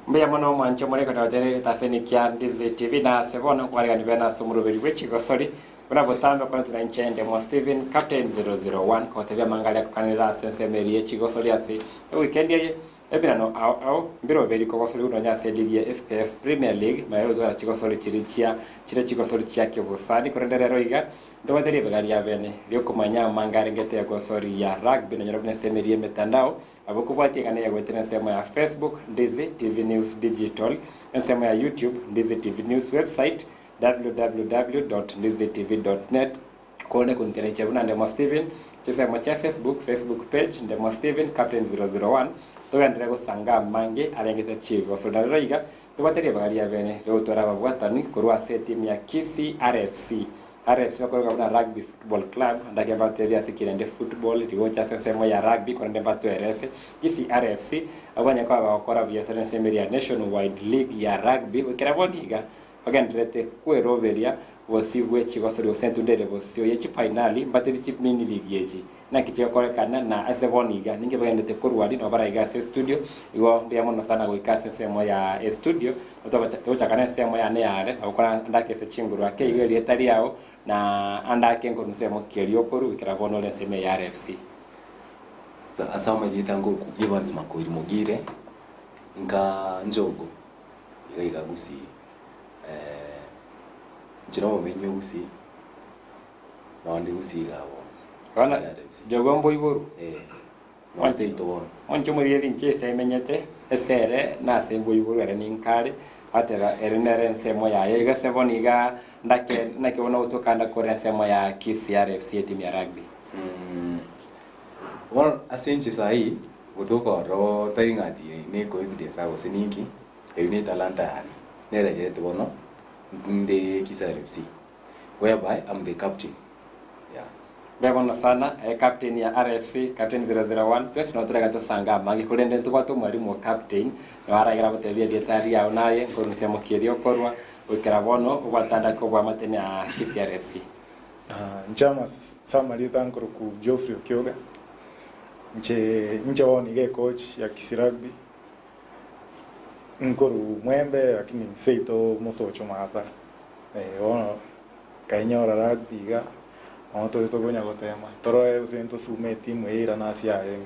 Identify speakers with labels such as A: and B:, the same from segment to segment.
A: Mbia mono mwancho mwaleka tawatere taseni kia Ndizi TV na sebona kwa ni bena sumurubiri wechi Chigosori kuna botambe kwa tuna nchende mo Steven Captain 001 kwa tebya mangalia kukanira sense meri Chigosori asi weekend ye ebina no au mbiro beri ko Chigosori unonya ligi ya FKF Premier League mayo dora Chigosori chirichia Chigosori chia kibusani kurenderero iga ndawatere begari ya bene lyo kumanya mangari ngete ya Chigosori ya rugby na nyarabine semeri mitandao abukubati kana ya gwetena sema ya Facebook Ndizi TV News Digital sema ya YouTube Ndizi TV News website www.ndizitv.net kone kunkene chabuna ndemo Steven chesema cha Facebook page ndemo Steven Captain 001 toyandira gusanga mange arengete chigo so ndariga tubatere bagari ya bene leo toraba bwatani kurwa team ya Kisii RFC wakora kuna rugby football club ndake bateri asikirende football riwocha sensemo ya rugby konde batu RS Kisii RFC abanya kwa bakora bya sensemo ya nationwide league ya rugby ukirabo liga bagendrete kweroberia wosibwe Chigosori osentundere bosio yechi finali mbateri chip mini league yeji na kichikore kana na aseboniga ninge bagendete kurwali no baraiga studio iwo mbya mono sana goikase sensemo ya studio utaka sensemo ya ne yare ukora ndake se chinguru ake igeri etari yao na andake ngo nsemo kelio koru ikirabono le seme ya RFC
B: asama jitango ku Evans Makoiri Mugire nka njogo iga Gusii njiro benyo Gusii na ndi Gusii gabo
A: kana jogombo iboru
B: wase itobon
A: oncho muri yeri nchese menyete esere na sembo iboru ara ninkare atera erinere nsemo ya yega seboniga ndake nakibona utokanda kore nsemo ya Kisii RFC team ya rugby
B: won asenche sai utoko ro taingati ni coincidence abo sininki ni talanta yani nere yetu bono ndi Kisii RFC whereby I'm the captain.
A: Bebona sana captain ya RFC Captain 001 pesa notraga to sanga mangi kulende tubato mwalimu captain waragira batebia dietari ya unaye ngorusia mukirio korwa ukirabono ubatanda ko bwa matene ya Kisii RFC
C: njama samali tankoro ku Geoffrey Okyoga nje woni ge coach ya Kisii rugby nkoru mwembe lakini seito mosocho mata ono kainyora rugby ga Oto gonya gotema toro usento sume timu ira nasi yaenge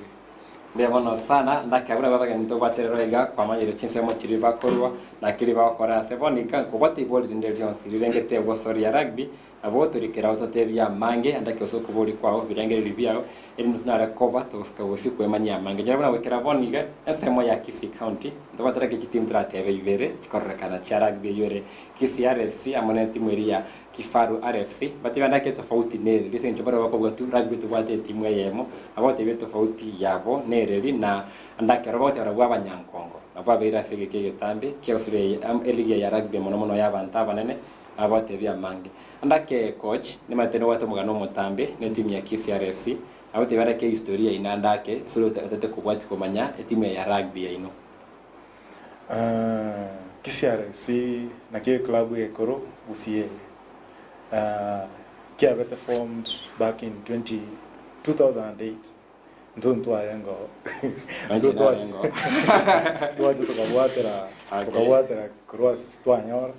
A: bebona sana ndakabura babaga nito baterero ega kwamanyire chinsemo chiriba korwa na kiriba kora sebonika kubati boli ndende Jones rirengete Chigosori ya rugby abo turikera utotebya mange andake osoko boli kwao birengere bibyao eri ntunara koba toska usiku emanya mange nyabona wekera boniga esemo ya Kisii County ndabatara ke timu tratebe yubere chikorekana cha rugby yore Kisii RFC amone timu ya Kifaru RFC batibanda ke tofauti nere lise njobara bako tu rugby tubate timu yemo abote beto tofauti yabo nereri na andake robote arabwa abanyankongo nababira sege ke tambe Chigosori eligi ya rugby mono yabanta banene abote bya mange andake coach ni mateno watu mugano mutambe ne timu ya Kisii RFC abote bara ke historia inandake solo tatete kubwati komanya timu ya rugby ya ino
C: Kisii RFC na ke club ya Koro Gusii Kiabete formed back in 2008. Ntuntu ayengo. Tuaje tukabwatera cross twanyora.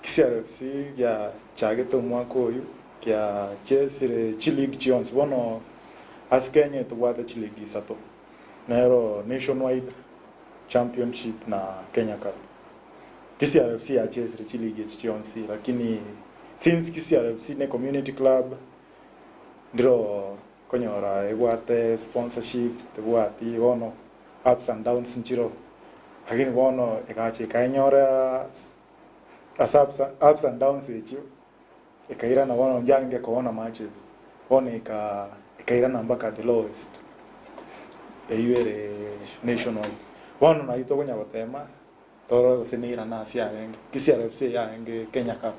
C: Kisii RFC ya chagete mwako uyu kia chesire Chileague Jones bono askenye tubwate Chileague sato. Nero nationwide championship na Kenya Cup. Kisii RFC ya chesire Chileague Jones lakini since Kisii RFC ne community club ndiro konyora egwate sponsorship tebwati bono ups and downs nchiro lakini bono ekache kanyora ups and downs echo ekaira na bono njange kuona matches bono ekaira na mpaka the lowest eyere national bono na ito konya gotema toro gosenira na sia yenge Kisii RFC yenge Kenya Cup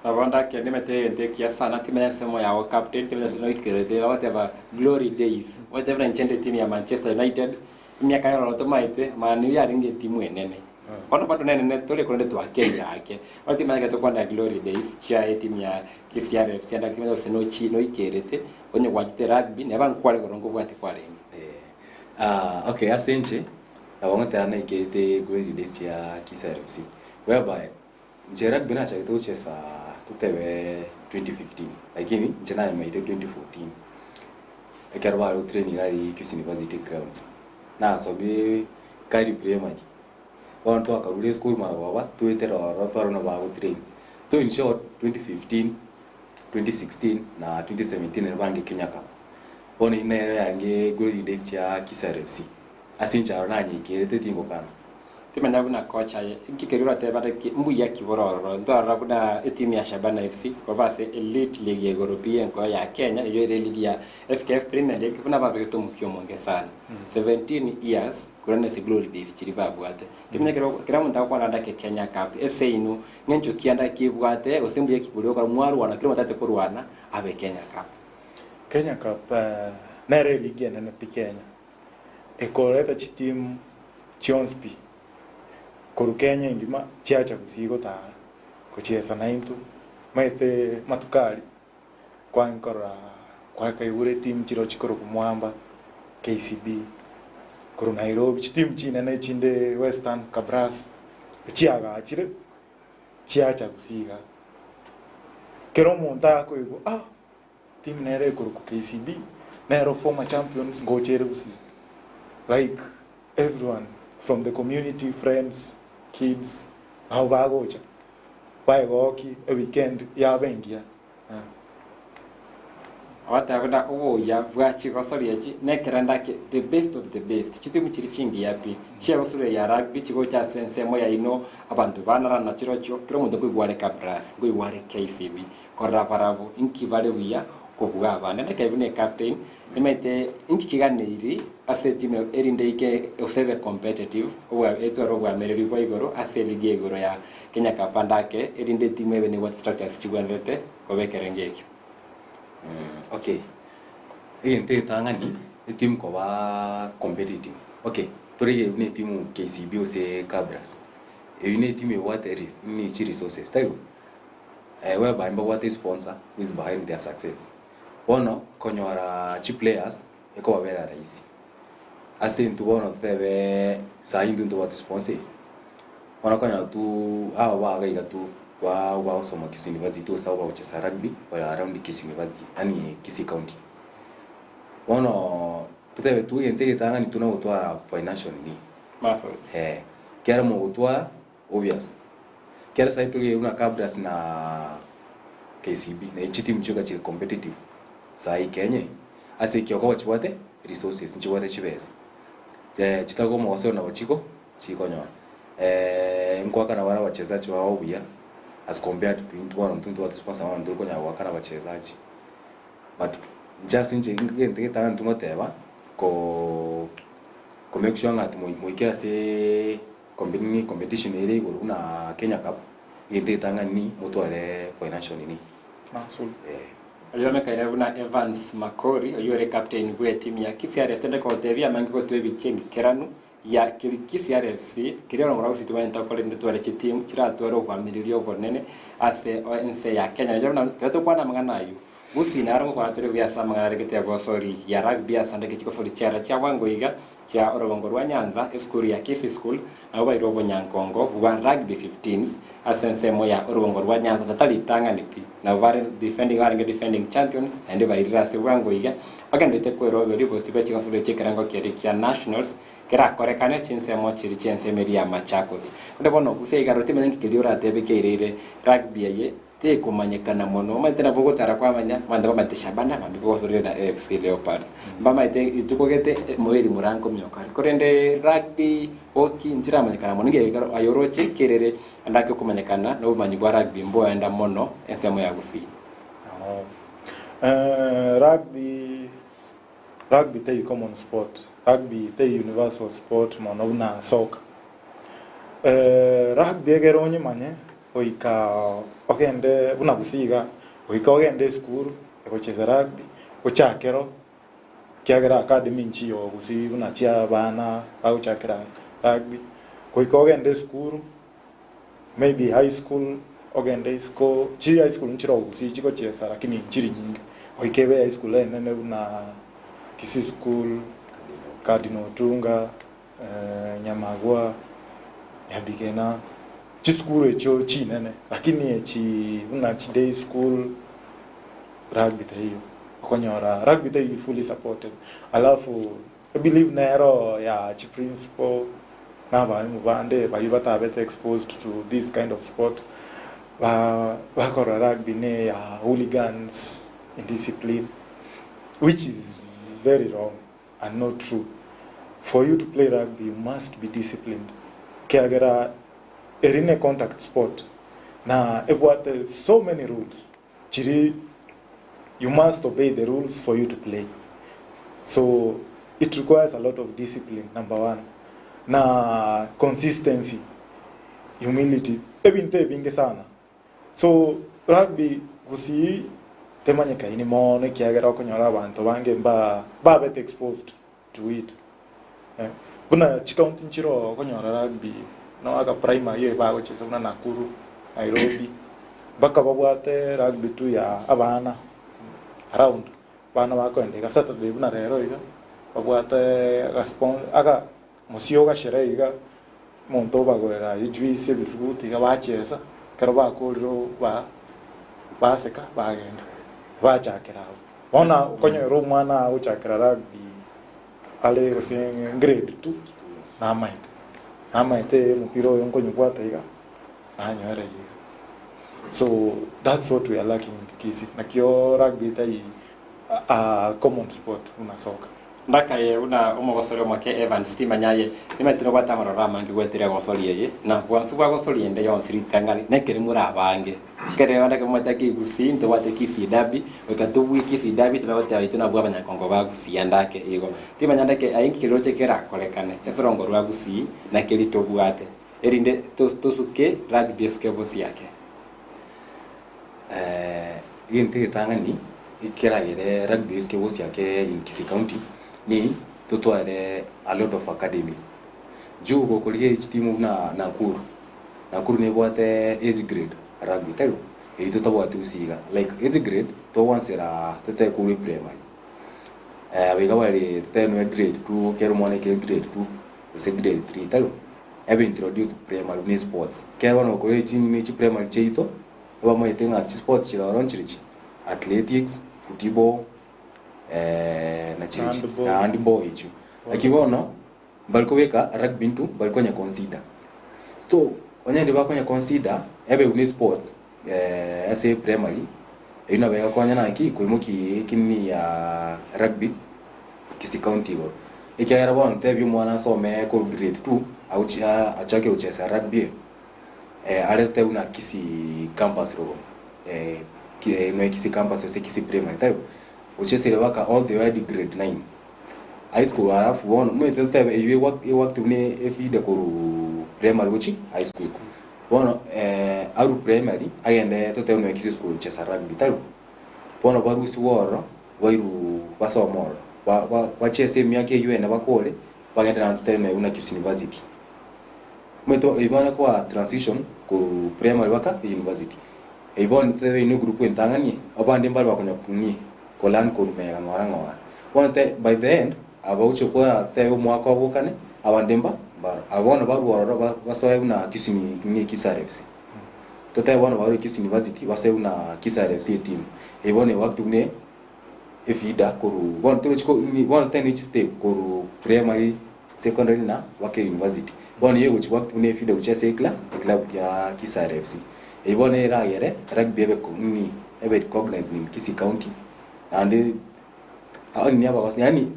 A: abanda ke nimete ndekia sana timu ya semo ya captain timu ya United whatever glory days whatever nchende timu ya Manchester United miaka yao automaite maana ya ringe timu enene Ono bado nene tole konde tu akenya yake. Wati maana to kwanda glory days cha timu ya Kisii RFC anda kimeza seno chino ikerete onye wajite rugby ne bankwale korongo bwati kwale.
B: Okay, asenche na wangate ana ikete glory days ya Kisii RFC whereby njera bina cha itoche sa tutewe 2015 lakini njana maide 2014 ekarwa ro training ari Kisii University grounds na sobe kari primary on to akarule school mara baba tuetera ro to no bago train so in short 2015 2016 na 2017 ne bangi Kenya Cup oni ne yange glory days ya Kisii RFC asincha na nyikirete tingo kana
A: timenya buna kocha ikikerura tebare ki mbuya kibororo ndara buna timu ya Shabana FC kwa base elite league European kwa ya Kenya iyo ile league ya FKF Premier League buna babe to mukio monge sana 17 years kurane si glory days kiribabwate timenya kira muntu kwa nda ke Kenya Cup ese inu ngencho kianda kibwate osembuye kiburio kwa mwaru wana kilo matate kurwana abe Kenya
C: Cup nere league na Kenya ekoleta chitim Chonspi koru Kenya ngima chiacha kusigo ta kucheza na intu maite matukali kwa nkora kwa kaiure team chiro chikoro kumwamba KCB koru Nairobi team chine na chinde Western Kabras chiaga chire chiacha kusiga kero monta ko igo team nere koru KCB nero former champions go chere kusi like everyone from the community, friends, kids, how bagocha. Why walkie a weekend ya bengia.
A: Wata kuna ya bwachi Chigosori yachi nekeranda ke the best of the best. Chitimu chiri chingi yapi. Chia usure ya rugby chigocha sense moya ino abantu banara na chiro kiro muntu kwigware Kabras, kwigware KCB. Korra parabu inki vale wiya kuvuga abana ndakabine captain nimaite inki kiganiri ase team erinde ike osebe competitive owa etwaro bwa mereri bwa igoro ase ligi igoro ya Kenya Cup ndake erinde team ebene what structures chigwanrete kobekerengeki
B: okay ente tangani team ko ba competitive okay turege ni team KCB ose Kabras ni team what is ni resources tayo whereby what sponsor who is behind their success ono konyora chi players eko wabera raisi ase ntu ono tebe saindu ntu watu sponsor ono konya tu wa ga tu wa soma Kisii University o sawa uchesa rugby wala around Kisii University ani Kisii County ono tebe tu yente tanga ni tuna utwara financial ni
A: muscles
B: kiara mo utwa obvious kiara saitu ye una Kabras na KCB na ichiti mchuga chi competitive sai Kenya ase kyoko chwate resources nchiwate chibese chitago mwaso na wachiko chikonyo nkwaka na wala wachezaji wao bia as compared to into one to what sponsor one ndiko nya wakana wachezaji but just ngente tanga tumoteba ko make sure ngati moikera se competition ile iguru na Kenya Cup ngente tanga ni motwale financial ni
C: masul
A: Aliona kaina una Evans Makori oyore captain bwe team ya Kisii RFC ko tebia mangi twebi chengi keranu ya Kisii RFC kirero ngora usiti wanta ko linde tware chi team kira twaro kwa milirio bonene ase ONC ya Kenya aliona trato kwa na mangana yu Gusii na arongo kwa tore bya sama ngara kete Chigosori ya rugby asande ke Chigosori chara cha wango iga cha orogongo rwa Nyanza school ya Kisii school na uba irobo Nyankongo wa rugby 15s asense moya orogongo rwa Nyanza tatali tanga nipi na vare defending champions and ba irase wango iga bagandete ko robe ribo sibe Chigosori chekerango kya nationals kera korekane chinse mo chiri chinse meria Machakos kunde bono useiga rotime ngi kiliora tebe keirere rugby ye te kumanyekana mono matena bogo tara kwa manya manda bamate Shabana mambi Chigosori na AFC Leopards mbama ite itukogete moeri murango myokari korende rugby hockey njira manyekana mono nge ayoroche kerere andake kumanyekana no manyi gwa rugby mbo enda mono ensemo ya Gusii
C: rugby te common sport rugby te universal sport mono na soccer rugby egeronye manye oika ogende buna Gusiiga oika ogende school ekocheza rugby ochakero kiagera academy nchiyo Gusii buna chia bana au chakera rugby oika ogende school maybe high school ogende school chi high school nchiro Gusii chiko cheza lakini nchiri nyingi oikebe high school nene buna Kisii school Cardinal Tunga nyamagwa yabigena chi school echo chinene lakini chi day school rugby tayo okonyora rugby tayo fully supported alafu I believe nero ya chi principal na ba mubande ba yibata beta exposed to this kind of sport ba kora rugby ne ya hooligans indiscipline, which is very wrong and not true. For you to play rugby, you must be disciplined. Kiagera erine contact sport na ebwate so many rules. Chiri, you must obey the rules for you to play. So it requires a lot of discipline, number one. Na consistency, humility, ebinte binge sana. So rugby Gusii temanye kaini mone kiagera okonyora abantu bange ba bet exposed to it. Kuna chikaunti nchiro okonyora rugby no aka primary ye ba gochesa na Nakuru, Nairobi. Baka babwate rugby tu ya abana around bana bakwende ka Saturday buna rero iga babwate aka musio ga shere iga monto bagorera ijwise biskuti ga bachesa karo bakoriro baseka bagenda bachakira bona ukonyero mwana uchakira rugby ale goseng grade 2 na maite mupiro yonkonyo kwata iga anyore iga. So that's what we are lacking in Kisii. Nakio rugby tai a common sport una soka
A: ndaka ye una umogosoro mwake Evan Stima nyaye nimetino kwata marorama ngigwetire gosori ye na gwansu gwa gosori ende yon siritangari nekere murabange kere wanda ke mwata ki Gusii ndo wate Kisii dabi wekatu Kisii dabi tubawate abituna bwa banyakongo ba Gusii andake igo tima nyandake ayinki kiroche kera kolekane esorongo rwa Gusii na kelito bwate erinde tosuke rugby esuke bosi yake
B: yente tangani ikera yere rugby esuke bosi yake in Kisii County ni tutware a lot of academies juu go kulige timu na Nakuru ne bwate age grade rugby tayo ito tabwate usiga like age grade to wansera tete kuri primary wega wale teno grade 2 kero mone ke grade 2 se grade 3 tayo ebe introduce primary ni sports kero no ko ni primary cheito aba mo itenga sports chira ronchirichi athletics football na chirichi na handball ichu akibono balko weka rugby ntu balko nya consider so onyende bakonya consider ebe uni sports ase primary ina bega konya na ki kuimuki kinni ya rugby Kisii County go ikiara bon tebi mwana some ko grade 2 au achake uchesa rugby arete una Kisii campus ro no Kisii campus ose Kisii primary tayo uchesere waka all the way to grade 9 high school alafu bon mwete iwe wakati une efide ko primary uchi high school bono aru primary agende tote no Kisii school chesa rugby tayo bono barusi woro wairu basomoro wa chese miake yue na bakole bagenda na tote no una Kisii University mweto ibona kwa transition ko primary waka university ibona tote no group entangani abande mbali bakonya kuni kolan ko mega ngora bonte by the end abaucho kwa te mwaka wokane abandemba bar abona baruoro basoe una Kisii ni KisRFC tote abona baru Kisii University basoe una KisRFC team ibone waktu ne efida koru bon tuchiko ni bon ten each step koru primary secondary na wake university bon yego chi waktu ne efida uchese club ya KisRFC ibone ra yere rugby ebe ko ni ebe recognize in Kisii County and ni aba was yani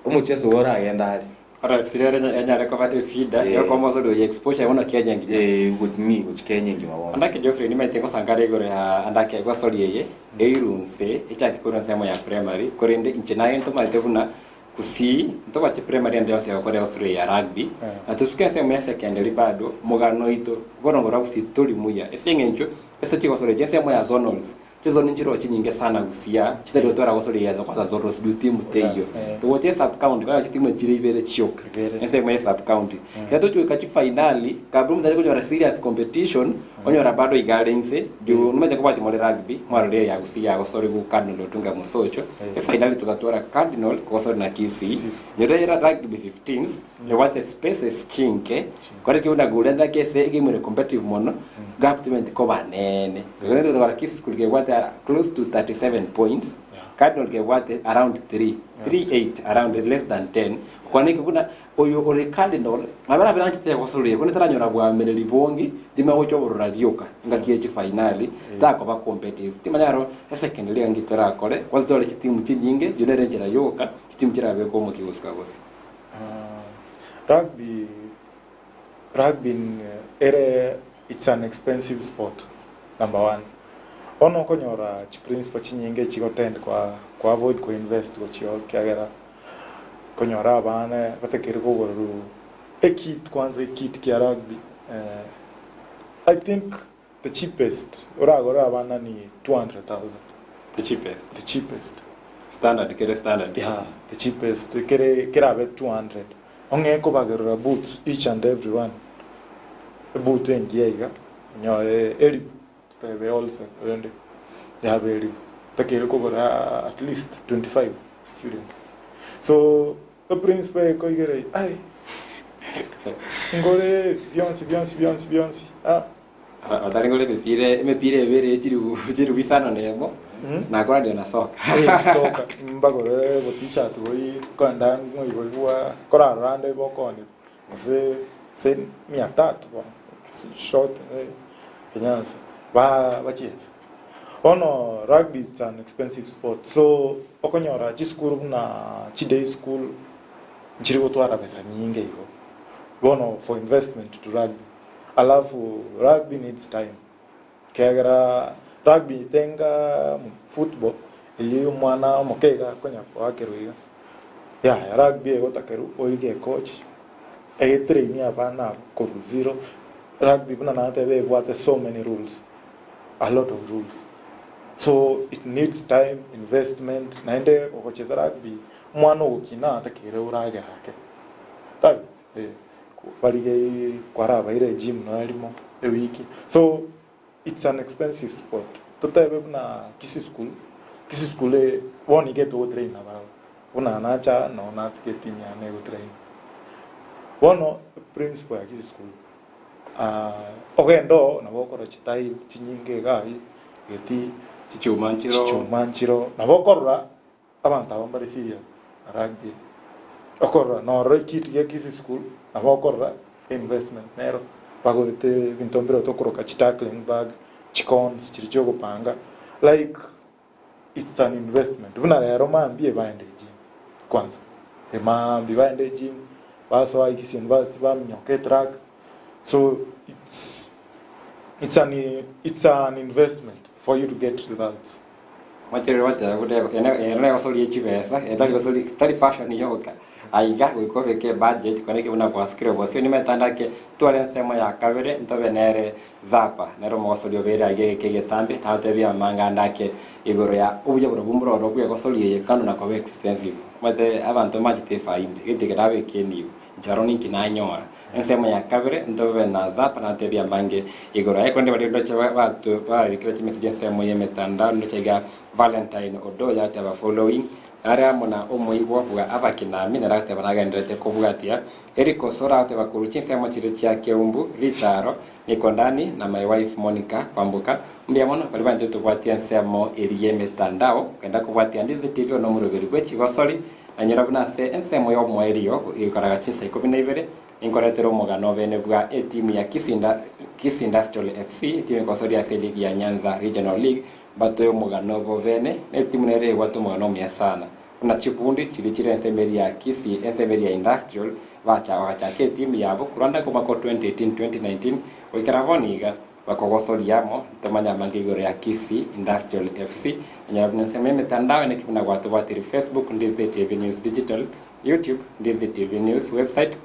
B: umuchezo wora yendali
A: ora sirere nyare ko vate feeder yo komo so do exposure ona Kenya ngi
B: with Kenya ngi mabona
A: andake Geoffrey ni mete ko sangare gore andake ko sori yeye eirunse echaki ko nsemo ya primary korende inchinaye to mate buna Gusii to bate primary ndio se ko sori ya rugby atusuke semo ya secondary bado mugano ito borongora Gusii tori muya esengencho ese Chigosori jesemo ya zonals chizo ninjiro chinyinge sana Gusii chitero tora gosori yaza kwa zoros du timu teyo to wote sub county kwa timu jire ibere chioka ese mwe sub county yato chwe kachi finali kabru mtaje kujora serious competition onyora bado igalense juu numeje kubati mole rugby mwarore ya Gusii ya Gusori ku Cardinal otunga musocho finally tukatwara Cardinal Gusori na Kisii nyora rugby 15s le wate spaces chinke kwari kiuna gulenda kese game competitive mono gap tivent ko banene ngene tukara Kisii school ke wate close to 37 points Cardinal ke wate around 38 around less than 10 kwani kuna oyo ore Cardinal mabara bilanchi te Gusori kuna taranyora bwa mereri bongi dima wocho boralioka ngakie chi finali tako ba competitive timanyaro second league ngitora kore wazidole chitimu chinyinge yonere njira yoka chitimu chira beko mu kibuska bose
C: rugby it's an expensive sport number 1 ono konyora chi principal chinyinge chigotend kwa avoid ko invest go chio kiagera konyora bana batekere ko goru ekit kwanza ekit kia rugby I think the cheapest ora bana ni 200,000
A: the cheapest standard
C: yeah the cheapest kere abe 200 onge ko bagera boots each and every one boot engiega nyo eri they also and they have eri takere ko gora at least 25 students so the principal ko igere ai ngore Beyonce
A: atari ngole mepire bere chiru bisano nemo na kwa ndio na soka
C: mbagore botisha tuoi kwanda ngoigwa kora rande bokoni se 300 ba short finance ba chies ono rugby is an expensive sport so okonyora chi school na chi day school nchiri gotwara pesa nyingi hiyo bono for investment to rugby alafu rugby needs time kegera rugby tenga football iyo mwana mokega konya kwa keruiga ya rugby egotakeru oige coach train abana ko zero rugby buna na tebe what so many rules a lot of rules so it needs time investment naende okocheza rugby mwana ukina atakire urage rake tabi balige kwaraba ile gym no alimo a week so it's an expensive sport totebe na Kisii school woni get to train about una nacha no na get team ya nego train wono principal ya Kisii school ogendo na bokoro chitai chinyinge gai geti chichumanchiro na bokorra abantu abambari serious rugby okorra no rekit ya Kisii school na bokorra investment nero pagote vintombero tokoroka tackling bag chicons chirijogo panga like it's an investment buna rero mambie baende gym kwanza mambi baende gym baso wa Kisii University bamnyoke track so it's an investment for you to get results
A: material wata ene osoli chibesa etali osoli tali passion yoka aiga ko veke budget kwaneke una kwa skiro bosio ni metanda ke tuale nsemo ya kabere ntobe nere zapa nero mosoli obere agege kege tambe taute bia manga ndake igoro ya ubuje burumuro rokuye kosoli ye kanu na kwa expensive mate abantu majite fainde gitike dawe keniu jaroni kinanyora nsemo ya kabere ntobe na zapa na tebia mange igoro ya kwende bali ndoche watu ba ikireti message nsemo ye metanda ndoche ga Valentine odo ya taba following ara mona omoigwa bwa abakina minera tebaragendrete kubugatia eriko sora tebakuruchi nsemo chire cha keumbu ritaro nikondani na my wife Monica kwambuka mbia mono bali banje tubwatia nsemo eriye metandao kenda kubwatia Ndizi TV no murubiri gwe Chigosori anyira bunase nsemo yo mwerio ikaraga chisa 12 inkoretero mugano bene bwa team ya Kisii Industrial FC team Gusii ya League ya Nyanza Regional League bato yo mugano go bene timu nere watu mugano mya sana kuna chipundi chilichire nsemberi ya Kisii nsemberi ya Industrial wacha ke team yabo kuranda ko mako 2018-2019 oikaravoniga bakogosori yamo tamanya mangigoro ya Kisii Industrial FC nyabuna nseme mitandao ne kibuna watu wa Facebook Ndizi TV News Digital YouTube Ndizi TV News website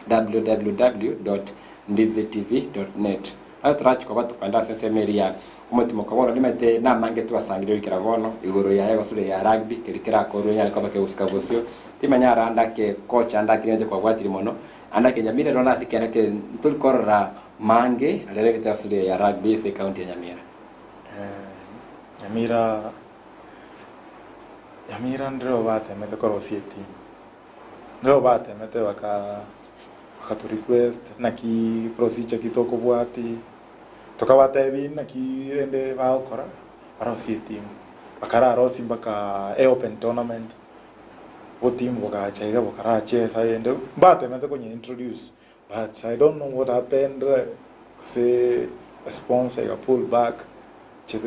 A: www.ndizitv.net atrachi kwa watu kwanda nsemberi ya umutima kabona limete na mange twasangire ikiravono igoro ya Gusii ya rugby kirikira ko runya ko bake usika bosio timanya randa ke coach anda kirenje kwa gwatiri mono anda ke Nyamira ronda sikera ke tul korra mange alere ke tasule ya rugby se county ya Nyamira.
C: Nyamira ndio bate mete koro sieti. Ndio bate mete waka tu request na ki procedure kitoko bwati. Tokawata hivi na ki rende bao kora para sieti. Bakara rosi baka open tournament. What team waka chaiga bakara chess I ende bate mete kwenye introduce. But I don't know what happened. Say a sponsor got pulled back. I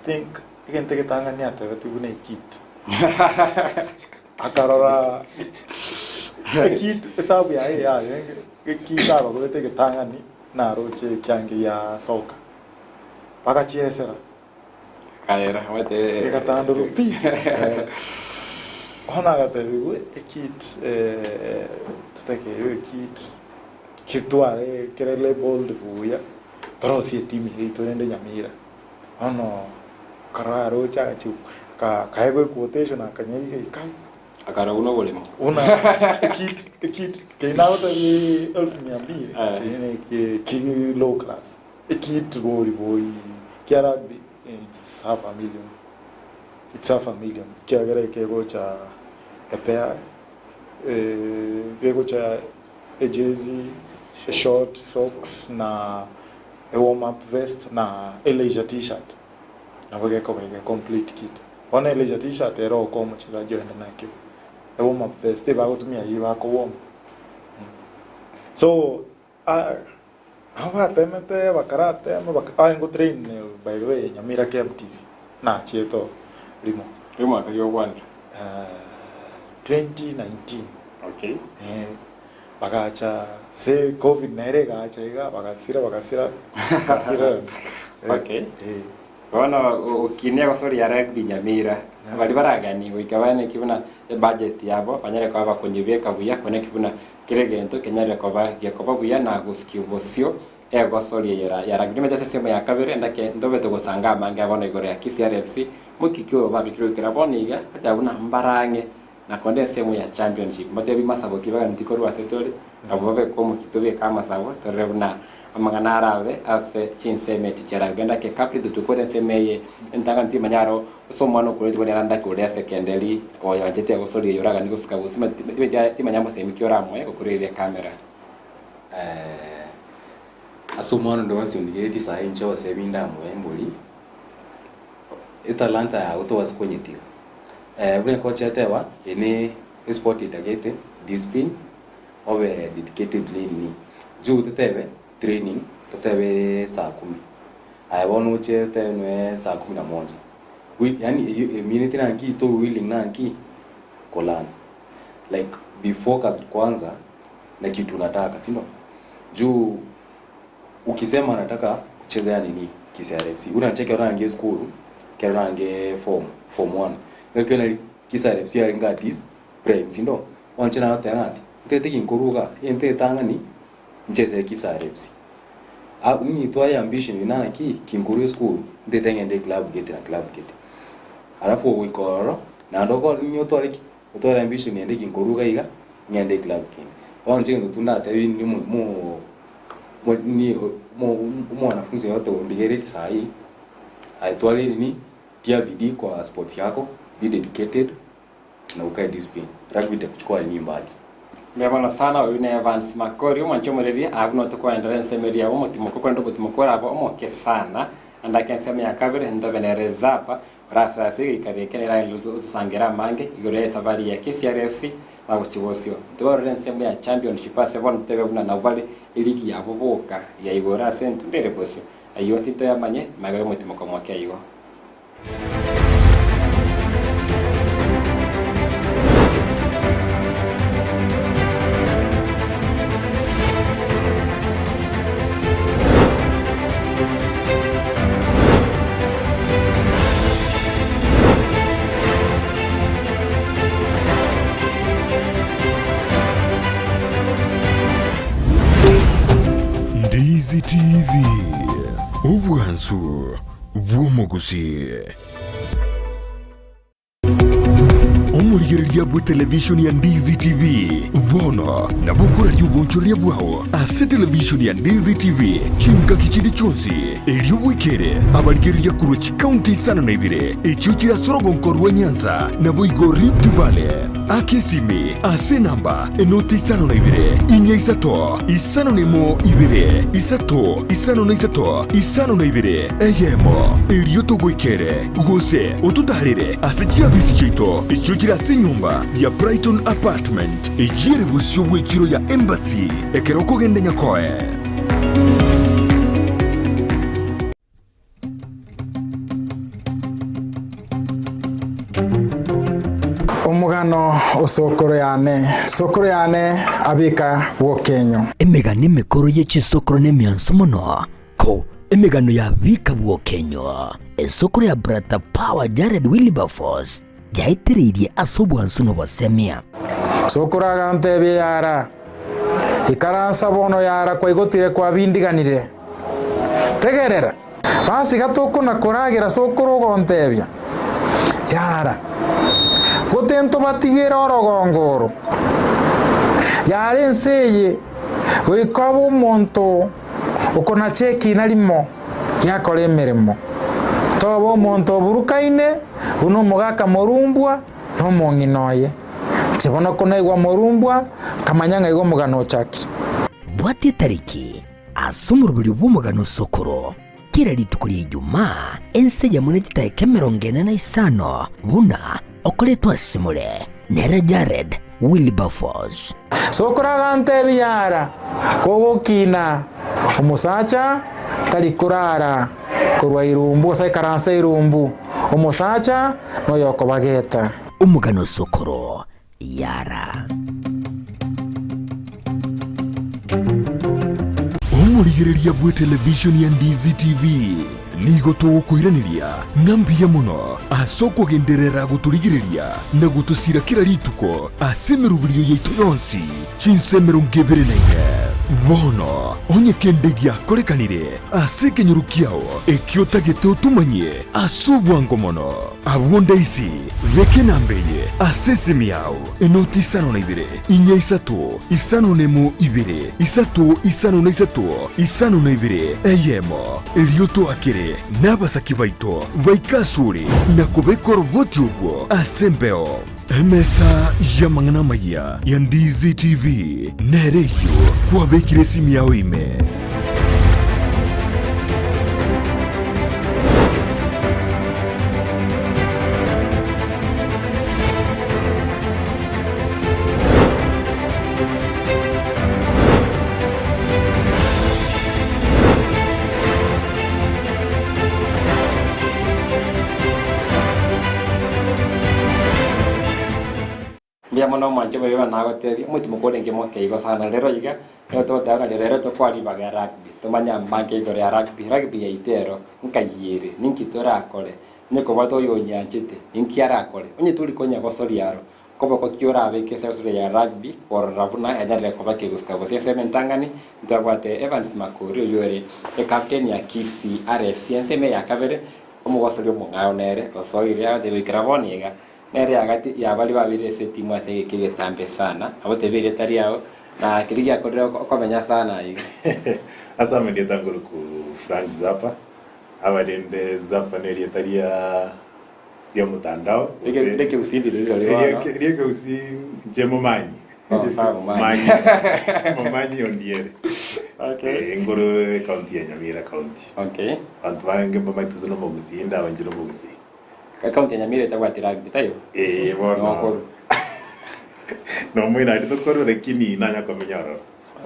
C: think I can take it on the other to win a kit. Akarora a kit sabi ya kit aba go take it on na roche kyange ya soka. Paka chiesera.
A: Kaera wate
C: Katando rupi. Ona gata a kit tutake a kit kitware kerele bold buya. Toro si timi hito ende Nyamira. Ono kararo cha chu ka kaiwe quotation akanyai kai
A: akara uno volemo
C: una kit ke nauta ni 1200 tene ke low class kit boy kiara it's half a million kiagere ke gocha a pair ke gocha a jersey a short socks na a warm-up vest na a leisure t-shirt na wage ko complete kit. One a leisure t-shirt ero ko mchezaji anaenda nake. A warm-up vest eba kutumia hiyo ko warm. So hawa temete bakarate ngo train by the way Nyamira Counties na chieto limo
A: ka yo one
C: 2019.
A: Okay.
C: Bagacha se covid nere gacha iga bagasira
A: Okay. Wana ukinia kwa sori ya rugby Nyamira bali baragani wikabane kibuna budget yabo banyare kwa bakonyebeka buya kone kibuna kiregento kenyare kwa buya na guskibosio ego sori ya rugby meta sema ya kabere ndake ndobete gusanga mange abone igore ya Kisii RFC mukikyo babikiro kiraboniga hata una mbarange na konde semu ya championship mate bimasabo kibaga ntikorwa setori abo babe ko mukitobe kama sabo torebuna amagana arabe ase chinseme tichara genda ke kapri tukore semeye entanga ntima nyaro so mwana kule tibone randa kule secondary o yajete agosori yoraga nigusuka busima tima nyambo semikyo ramwe kukurire kamera
B: asomano ndo wasiondige design ncho sebinda mwembuli italanta ya utowas kwenyetiwa bure kocha tewa ene sport itagete discipline obe dedicated learning juu tetebe training tetebe saa 10 ayabonu che tenwe saa 11 yani minute na ki to willing na ki kolan like before kazi kwanza na kitu nataka sino juu ukisema nataka kuchezea nini Kisii RFC unacheka unaangia school kero unaangia form 1 ngakena Kisii RFC ngatis prime sindo wanchana na tangati tete kinkuruga ente tangani ncheze Kisii RFC uni toa ambition ina kinkuru school ndete ngende club gate na club gate alafu wikoro na ndoko nyoto toa ambition ngende kinkuruga iga ngende club gate wanche ndutunda tawi ni mwanafunzi yote undigereti sahi aitwali nini tia bidii kwa sport yako be dedicated na ukae discipline rugby itakuchukua ni mbali
A: mbona sana wine Evans Makori umwanchomereri abuno tukwaendera nsemeria umutimo kwenda gutumukora abo omoke sana andake nseme ya kabere ndobenereza hapa rasasi ikarekenera tusangira mange igore sabari ya Kisii RFC na Chigosii tore nseme ya championship ase bon tebe buna na bali iliki ya boboka ya igora sent ndere bosio ayo sito ya manye magayo mutimo kwa mwaka igo
D: Ndizi TV Ubwansu bw'Gusii omurigirira bwa television ya Ndizi TV Vono na bukura ry'ubunchuria bwao ase television ya Ndizi TV chinga kichindi chonsi elio wikere abarigeri ya Kurochi County sana na ibire echuchira sorogonkorwa Nyanza na boigo Rift Valley akesimi ase namba enoti sana na ibire inya isato isano nemo ibire isato isano na isato isano na ibire eyemo elio togwikere gose otutarire ase chiabisi chito echuchira se nyumba ya Brighton Apartment ejire busyo wechiro ya Embassy ekeroko gende nyakoe.
E: Omugano osokoro yane abika wokenyo
F: emegano emekoro y'ekisokoro n'emyanso muno ko emegano yabika wokenyo esokoro ya Brata Power Jared Wilberforce yaitereirie asobwansu nobosemia
E: sokoro agantebie yara ikaransa bono yara kwa igotire kwa bindiganire tegerera basi gatoko na koragira sokoro gontebia yara gotento batigera orogongoro yare nseye wikabo monto ukona cheki narimo yakore emirimo tobo monto burukaine uno mugaka morumbwa no monginoye chibona kona igwa morumbwa kamanyanga igwa mugano chaki
F: bwati tariki asumurubiri bw'umugano sokoro kira litukuri Ijumaa enseja mune chitaike 45 buna okoletwa simule nera Jared Wilberforce
E: sokoro agantebia yara kogokina umusacha tari kurara kurwa irumbu sai karansa irumbu umusacha no yoko bageta
F: umugano sokoro yara
D: Omurigereria bwe television ya Ndizi TV nigo tugukwiraniria ngambia muno asoko genderera guturigireria na gutusira kira rituko asemerubiriyo yaitu yonsi chinsemero ngebere naine Vono onye kendegia korekanire aseke nyurukiao ekiotagete utumanye asubwango mono abwonda isi veke nambeye asesemi yao enoti isano na ibire inya isato isano nemo ibire isato isano na isato isano na ibire eyemo elioto akere nabasaki baito baikasuri na kubekoro boti ubwo asembeo Emesa ya mangana maya ya Ndizi TV nereyo kwa bekire simu yao ime.
A: Bia mono manje bwe bana gote muti mukore nge moke igo sana lero iga yo to daga lero to kwali baga rugby to manya mbanke igo ya rugby ya itero nkayire ninki tora akore nyeko bato yo nyanchite inki ara akore onye tuli konya gosori yaro kobo ko kyora abeke sesure ya rugby por rabuna edare ko bake guskabo sese mentangani ndabwate Evans Makori yore e captain ya Kisii RFC enseme ya kabere omugosori omungayo nere osoire ya de gravoni iga nere agati ya bali babire se timu ase kige tambe sana abo tebire tari yao na kirija kodera komenya sana iga
C: asa mende tanguru ku Frank Zappa abadende Zappa nere tari ya mutandao
A: Leke usindi lilo
C: leke usi jemo manyi manyi ondiere
A: okay
C: ngoro county ya Nyamira County
A: okay
C: antu bange bamatuzo no Gusii nda banjiro Gusii
A: County ya Nyamira itagwa rugby tayo
C: bono no mwina ndito koro lakini nanya komenyaro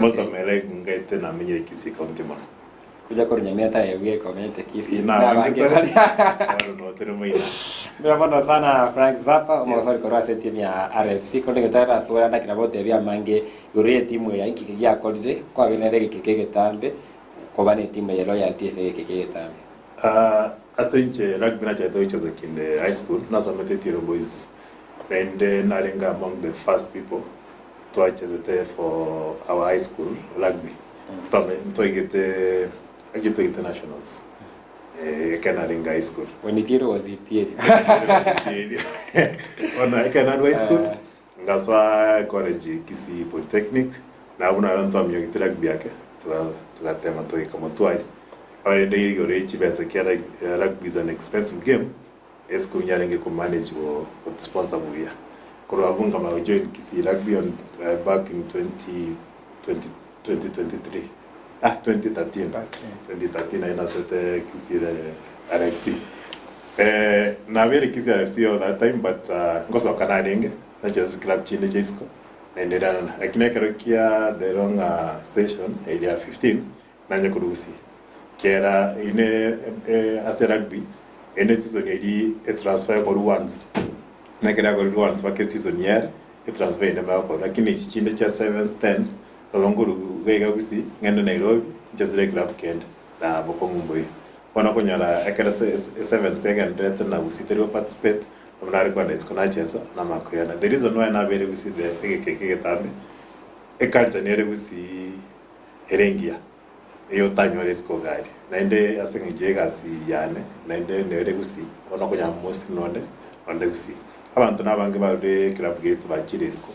C: most of my life ngaite na menye Kisii County man
A: kuja koro Nyamira tayo wiye komente Kisii
C: na bange no tere mwina
A: Bia mono sana Frank Zappa omosori koro ase timu ya RFC kone gutara sura ndakira bote bia mange ure timu ya inki kigia kolide kwa binere kikege tambe ko bane timu ya loyalty ese kikege tambe
C: asenche rugby na chato ichozo kinde high school na somete tiro boys and nalenga among the first people to acheze for our high school rugby tome mtoigete nationals Kanaringa High School.
A: When it was it here.
C: Ona Kanaringa High School.
G: ngaswa college Kisii Polytechnic na una ronto amyo kitira biake tugatema to kama twai aende yore chibesa kia rugby is an expensive game esku nyaringe ku manage go sponsor buya koro abunga ma join Kisii rugby on back in 2013 ina sote Kisii RFC na very Kisii RFC all that time but ngoso kana ringe na just club chini jesco naendelea lakini karokia the wrong session area 15 na nyakurusi kera ine as rugby ene season edi transfer kwa once na kera kwa once wa season year transfer ine mako lakini chini cha 7 stands longuru gaiga Gusii ngenda Nairobi just regular weekend na bokongumboi wana konyala akara 7 second na Gusii tero participate mnari kwa nice kuna chesa na makoyana the reason why na very Gusii the keke tambe culture nere Gusii erengia iyo tanyo risko gari naende asenje gasi yane naende nere Gusii wana konya most nonde Gusii abantu nabange bade club gate ba chirisko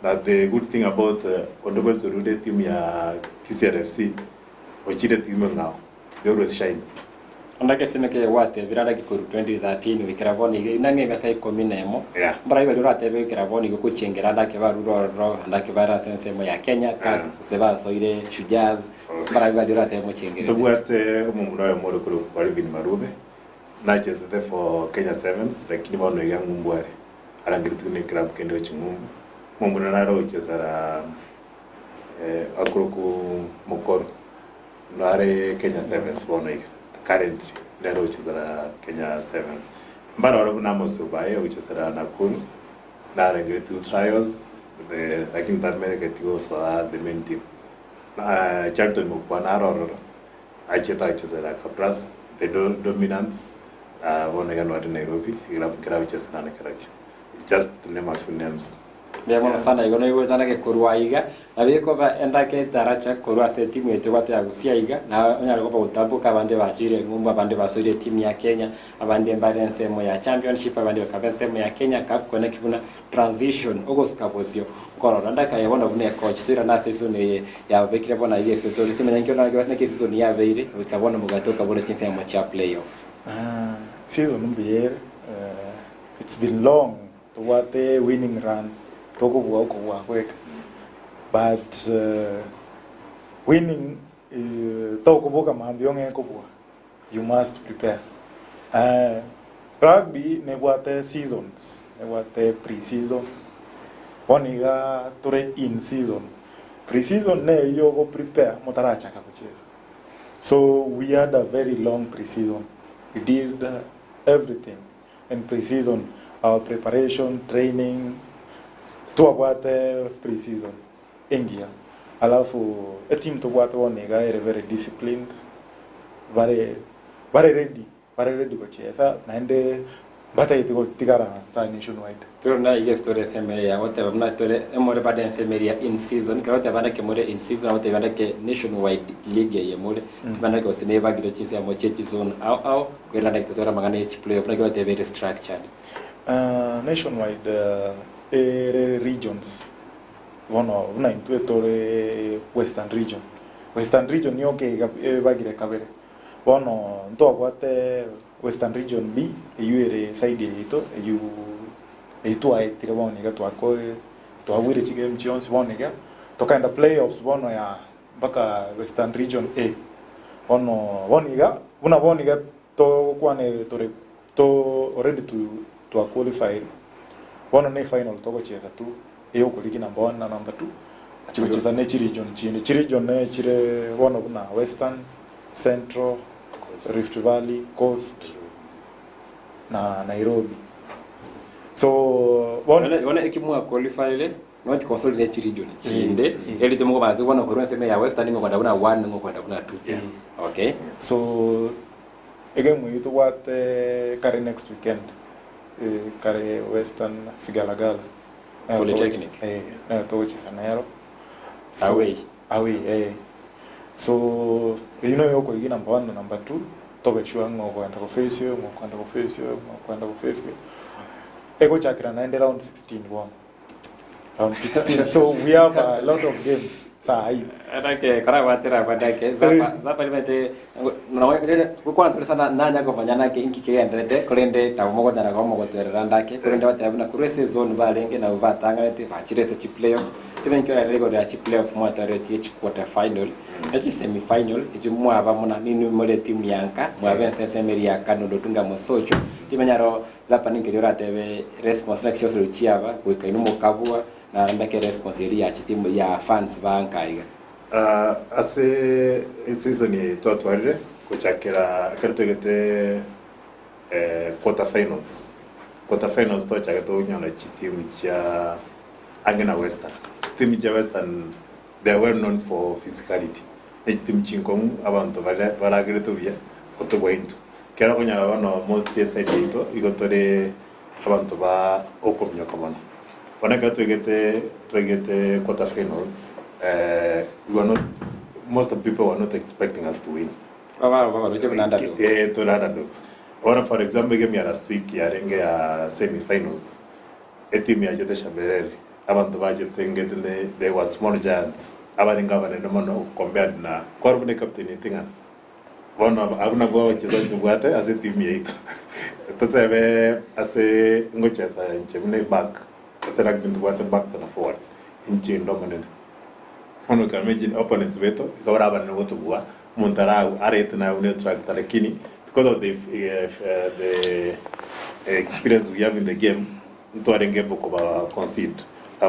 G: that the good thing about Honorable Zorude team ya Kisii RFC ochire team ngao they always shine
A: ondake semeke wate birara kikuru 2013 wikiravoni nange baka ikominemo mbara ibe durate be wikiravoni go kuchengera ndake baruro ndake bara sense mo ya Kenya ka useba soire Shujaz mbara ibe durate mo chengera
G: tubwate umumuntu wa moro kuru kwali bin marube na chese the for Kenya Sevens lakini bono ya ngumbware arangiri tukune club kendo chimumbu mumbu na ro chesara akuruku mukoro nare Kenya Sevens bono currently lero chizara Kenya Sevens mbara wala na mosubaye uchizara Nakuru na arangiri two trials lakini tarme ketigo so the main team Charlton mukwana roro acheta chizara Kabras the dominance one again what Nairobi kila uchizara na Karachi just to name a few names
A: Biamo sana igono igwetana ke kurwa iga na biko ba endake taracha kurwa se timu yetu bate ya Gusii iga na onyara ko utambuka abande bachire ngumba abande basore timu ya Kenya abande mbare nsemo ya championship abande bakabensemo ya Kenya cup kone kibuna transition ogoska posio korora ndaka yabona bune coach tira na season ya bekire bona yeso to timu nyankyo na ke season ya veire bikabona mugatoka bora chinse ya cha playoff
C: season numbier it's been long to what a winning run toko kwa kweka but winning toko boka mambio ngeko bwa you must prepare rugby ne bwate seasons ne bwate pre-season oniga tore in season pre-season ne yogo prepare motaracha kakucheza so we had a very long pre-season we did everything in pre-season our preparation training tuwate pre-season ingia alafu a team tuwate woniga ere very disciplined very ready kucheza naende bata itigo tigara sa nationwide
A: turna ile story seme ya wote bamna tore emore bada semeria in season kwa wote bana ke more in season wote bana ke nationwide league ya more bana ko sene ba giro chise mo chechi zone au kwenda na kutora magana ya playoff na wote very structured
C: nationwide regions una intuetore western region yoke bagire kabere bono ndo kwate western region B yuere side yito yu aitire boniga twako twawire chige mchions boniga tokaenda playoffs bono ya mpaka western region A bono boniga una boniga to kwane tore to already to qualify bono ne final to gocheza tu iyo kuliki number 1 na number 2 achigocheza ne region ne chire bono kuna western central Rift Valley coast na Nairobi so
A: wana ekimwa qualify le not consolidate region chinde eli temo ba tu wana korona sema ya western ngo kwenda kuna 1 ngo kwenda kuna 2 okay
C: so again we to what carry next weekend carry western Sigalagala
A: Polytechnic
C: to which is Nairobi away so you know yoko igina number 1 na number 2 tobe chua ngo kwenda ku face ego chakira naende round 16 one round 16. So we have a lot of games. Sahi.
A: Anake kora watera badake zapa limete kwa ntu sana nanya ko fanya nake inki kigendete kurende ta mogo dana ko mogo twerera ndake kurende watabuna kure season balenge na uvatanganete bachirese chi playoff timenkora rego ya chi playoff mwatare chi quarter final ati semi final iti mwaba muna nini mole timu yanka mwabe sensemeri ya kano dotunga mosocho timenyaro zapa ningerora tebe response na kisho chiaba kuika inumo kabua na ndake responsibility ya timu ya fans bankaiga
G: ase season ye twatwarire kuchakira karitogete quarter finals twachagato nyona timu cha Angena Western timu cha Western, they are well known for physicality timu chinkomu abantu baragire tobia kotobwa into kera kunya bano most side ito igotore abantu ba okomnyo kamana wanaka twegete quarter finals. We were not, most of the people were not expecting us to win.
A: Which are underdogs.
G: To underdogs. One, for example, game last week, ya semi-finals. A team ya jete Shabereri. Abantu bajete they were small giants. Abaringa no compared na Korvune captain itinga. Wana aguna go wachezaji tubwate as a team yetu. Totebe as a ngochesa nchemne back. As a rugby tubwate backs and forwards. Inchi ndomanene. Ono can imagine opponents veto ikawara bana ngoto bua Montarau arete na une track lakini because of the experience we have in the game to arenge boko concede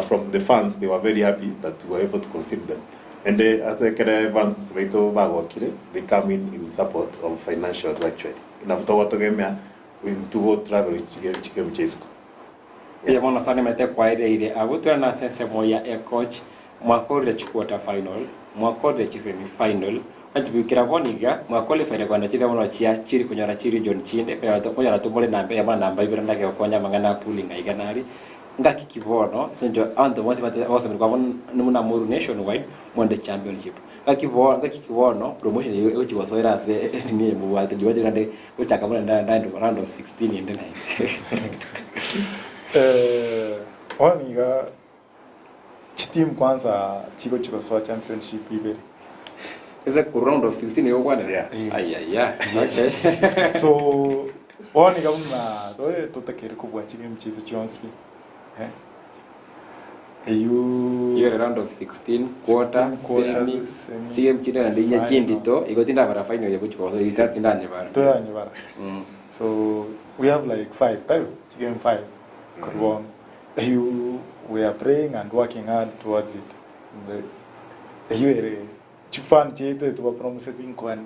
G: from the fans. They were very happy that we were able to concede them, and as a kere fans veto bagwakire they come in support of financials actually na kutoka game we to travel chike mchesko
A: ya mwana sana mete kwa ile abutu na sense moya coach mwakole quarter final mwakole semi final atibikira boniga mwakole fere kwanda chiza mwana chia chiri kunyora chiri John Chinde kunyora tumole nambe ya namba ibira ndake konya mangana pooling aiganari ngaki kibono senjo ando wose wose kwa muna muru nationwide monde championship ngaki kibono promotion yo chiwa soira se ni muwate jiwaje ndande kuchaka mwana ndande round of 16 ende nayo
C: oniga team kwanza Chigosori championship ibere.
A: Is it round of 16 you won? Yeah. Okay.
C: So oniga una doe tutakere kubwa chini mchezo chonspi.
A: You round of 16 quarter semi CM chini na ndinya chindi to igotinda bara final ya Chigosori itatinda nyebara.
C: To nyebara. So we have like 5 game 5 Kurwon. We are praying and working hard towards it. Chifan chete tuwa promise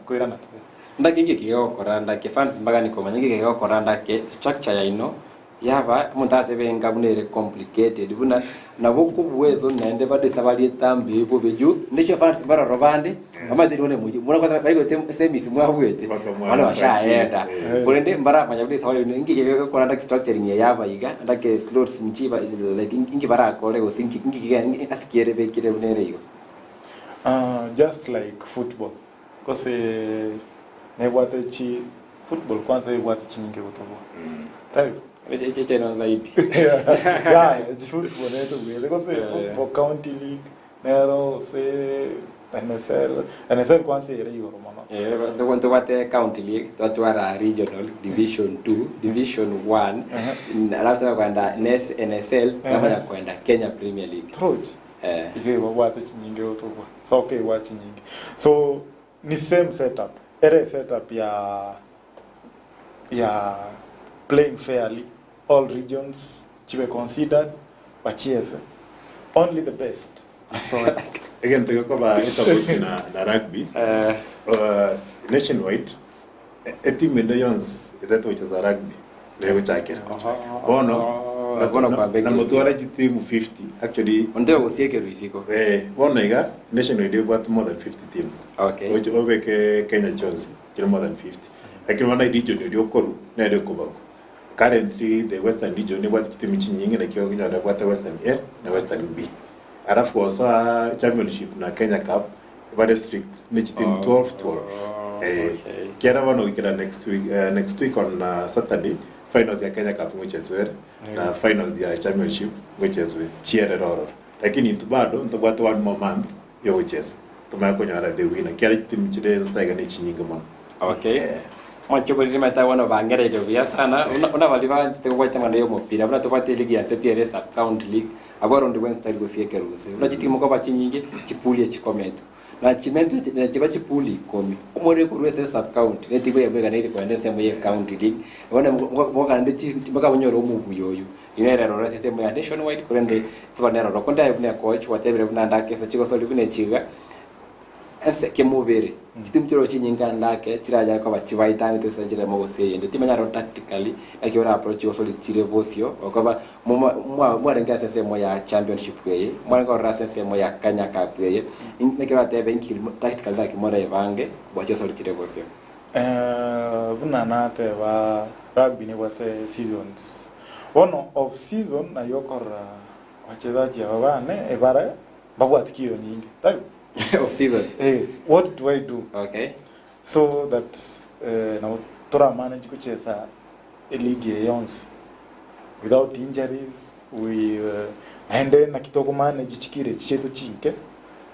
C: kwera na tuwe.
A: Ndaki kikio koranda ke fans mbaga ni komanya kikio koranda ke structure ya ino yaba muntate benga bunere complicated buna na boku bwezo naende bade sabali tambe bo beju ndicho fans bara robande amadiri one muji mura kwa bayigo semis mwa bwete wala washaenda kurende mbara manya bade sabali ngi kikio koranda structuring ya yaba iga ndake slots mchiba like ingi bara kole go sinki ingi askiere bekire bunere igo.
C: Just like football because nebwate football kwanza ibwate chinyinge kutobo right
A: Cheche no zaidi.
C: Yeah, it's football neto we because football county league nero se NSL kwanza ire yoro mama
A: the one to what county league to what regional division 2 division 1 alafu kwenda NSL kama ya kwenda Kenya Premier League.
C: Ile wabwate chinyinge kutobo so okay watch nyingi so ni same setup ere setup ya playing fairly, all regions chiwe considered wachieze only the best. So
G: again to go ba ita na rugby nationwide a team in the Lions itato icheza rugby leo chakera bono na motwara team 50 actually
A: ndio usieke risiko
G: bono iga nationwide got more than 50 teams
A: okay
G: which obeke Kenya Chelsea more than 50 lakini wana region ndio koru na ndio kubako. Currently the Western region ni watu timu nyingi na kiyo kinya na watu Western A na Western B. Alafu also championship na Kenya Cup very strict ni team 12. Kiara wana wikira next week on Saturday finals ya Kenya Cup ngochezwe na finals ya championship ngochezwe chiere roro lakini bado ntobwata one more month yo gocheza tumakonyara the winner kiari team chire saiga ni chinyinga mono.
A: Okay. Mwacho kuri mata wana bangere jo bia sana una baliva tegwata ngana yo mupira una tupate ligi ya CPRS account league agora ndi Wednesday Gusii keruzi una chitimo kwa chinyingi chipulie chikomento na chimento na chiba chipuli komi umore kurwese sub account netibo yabega niri kwa ndese mu account league bona mwoka ndi chimaka bonyoro umuvu yoyo inera rora sese mu nationwide kurende tsibanera rokonda yabune coach watebere bunanda kesa Chigosori kune chiga ese kemubere kitimchiro chinyinga ndake chiraja kwa bachivaitani tesajira mu Gusii ndi timanyaro tactically akiora approach Chigosori chire bosio okaba mwarenga sese mu ya championship way mwarenga ora sese mu ya Kenya Cup way nekira tebe inki tactical like mora evange bwa Chigosori chire bosio
C: bunana te wa rugby ni wate seasons one of season na yokora wachezaji wabane ebara babwatikiro nyingi tayo
A: of season.
C: Hey, what do I do?
A: Okay.
C: So that now tora manage kucheza a league yons without injuries we and then nakitoko manage chikire chetu chinke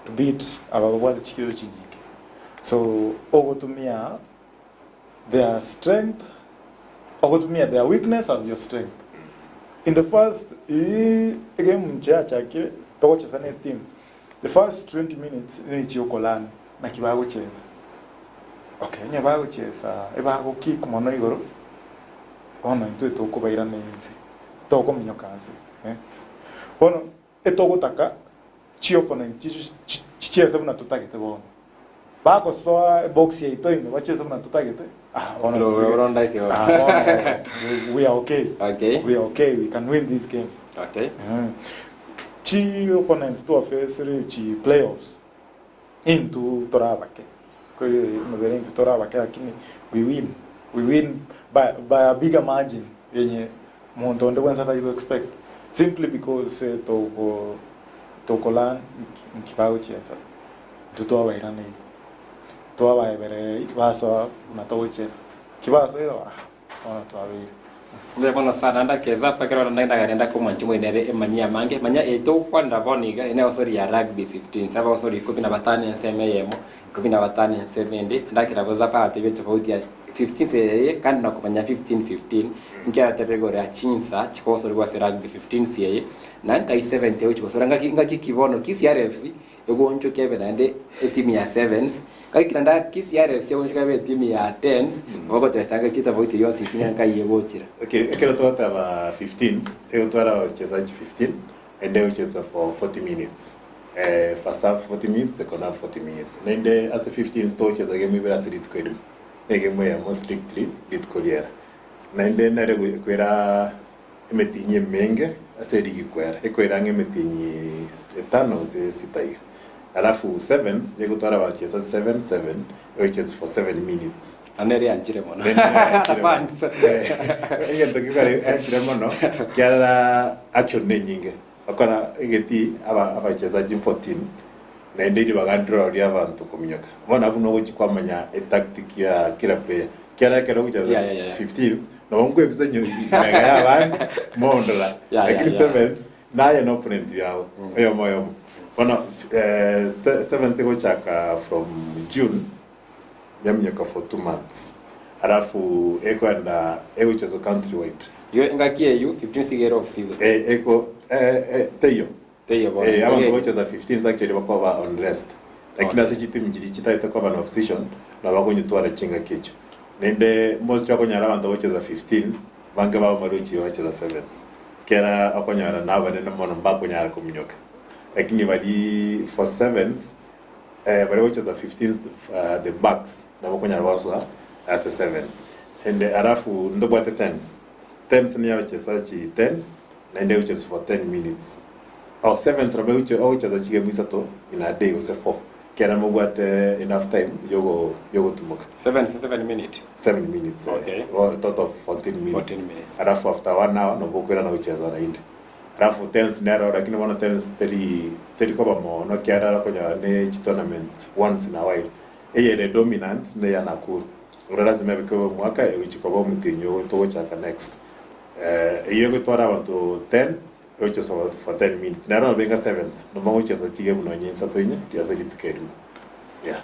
C: to beat ababwa chikiro chinyike. So ogotumia their strength ogotumia their weakness as your strength. In the first game mchacha kile tokocheza na team. The first 20 minutes ni chiokolani na kibago cheza. Okay, nyabago cheza ebago kick mono igoro. Ona ntu etoko baira neze. Toko minyokanze, Ono etoko taka chi opponent cheza buna tutagete bono. Bako so box ya itoime bacheza buna tutagete. Ono
A: ronda isi.
C: We are okay.
A: Okay.
C: We are okay. We can win this game.
A: Okay.
C: Chi opponents to face chi playoffs into Torabake. Kwa hiyo mnabele into Torabake lakini we win by a bigger margin yenye monto ndio kwanza you expect simply because tokolan mkibao cheza tutoa bairani toa baibere basa unatoa cheza kibaso hiyo ona toa bairani
A: Ndebona sana ndakeza pakero ndagenda ko mwanchi mwinere emanyia mange manya eto kwanda boniga ene osori ya rugby 15 saba osori 15 nseme yemo 15 nseme ndakira boza para tebe tofauti ya 15 seye kandi nakumanya 15 ngira tebegore achinsa chikosori kwa rugby 15 seye nanka 7 seye chikosori ngaki kibono Kisii RFC yogoncho kebera ende team ya 7s kakiranda Kisii RFC yogoncho kebera team ya 10s bako twasanga kita voiti yosi kinyanka yebochira.
G: Okay, ekero tota ba 15s twara wachezaji 15 and they cheza for 40 minutes. First half 40 minutes, second half 40 minutes. And as a 15s to cheza game ibera siri tukwedi. Game ya most strictly bit koliera. Na nare kwera emetinye menge aseri gikwera. Ekwera ngemetinye etano ze sitaiga. Alafu 7s nego twara wacheza 7 which is for 7 minutes.
A: Aneri anjire mono.
G: Fans. Ege tokikare anjire mono. Kiara action nyingi. Akona egeti abachezaji 14 na ndiri bagandro ria abantu kuminyoka. Bona abuno gochikwamanya tactic ya kila player. Kiara kero kucheza 15s na wangu ebisanyo ya band mondola. Lakini 7s naye no opponent yao. Oyo. Bona 7s go chaka from June yamnyoka for 2 months. Alafu eko anda chezo countrywide.
A: Yo ngakie you 15 sigero of season.
G: Eko teyo
A: bona.
G: Abantu bocheza 15 actually bakwa on rest. Lakini asijiti mjiri chitaita kwa ban of season na bakonye twara chinga kicho. Nende most yakonyara abantu bocheza 15 bange ba maruchi bocheza 7s. Kera akonyara naba nenda mono mbakonyara kuminyoka. Lakini bali for 7s bali bocheza 15 the backs na bakonyara wasa as a 7. And alafu ndobwate 10s ni yachezaji 10 na ndio ucheze for 10 minutes. Au 7 rabe ucheze chige mwisato in a day use 4. Kera mobwate enough time yogo tumuka.
A: 7 minutes.
G: 7 minutes.
A: Okay.
G: Or total of 14 minutes.
A: 14 minutes.
G: Alafu after 1 hour no bokwera na ucheza na inde. Alafu 10s nero lakini wana 10s teli kwa mo no kiara kwa ne tournament once in a while. Eye dominant ne ya Nakuru. Lazima biko mwaka ichikoba mtinyo to chaka next. iyo gutwara abantu 10 ocheza for 10 minutes na benga 7s no maucheza chige munonye satoinye ndiaza gitukeru yeah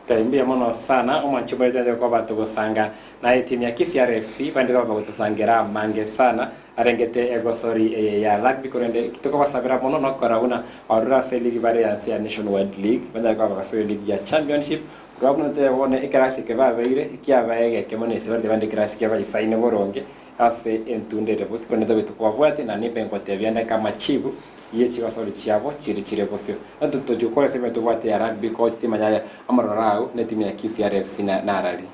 A: Taimbia mono sana omwanchuba jaje kwa batu gusanga na timu ya Kisii RFC bandi kwa gutusangira mange sana arengete egosori ya rugby korende kitoko basabira mono no korauna arura se league variance ya nationwide league bandi kwa basori league ya championship robno te wone ikarasi ke babeire kiabaege kemone se bandi bandi kirasi ke baisaine boronge ase entunde rebut koneta bitu kwa bwate na nipengo te vyanda kama chibu ye Chigosori chiabo chiri bosio ando tojukora sema to bwate ya rugby coach tima ya amarorao ne timu ya Kisii RFC na rally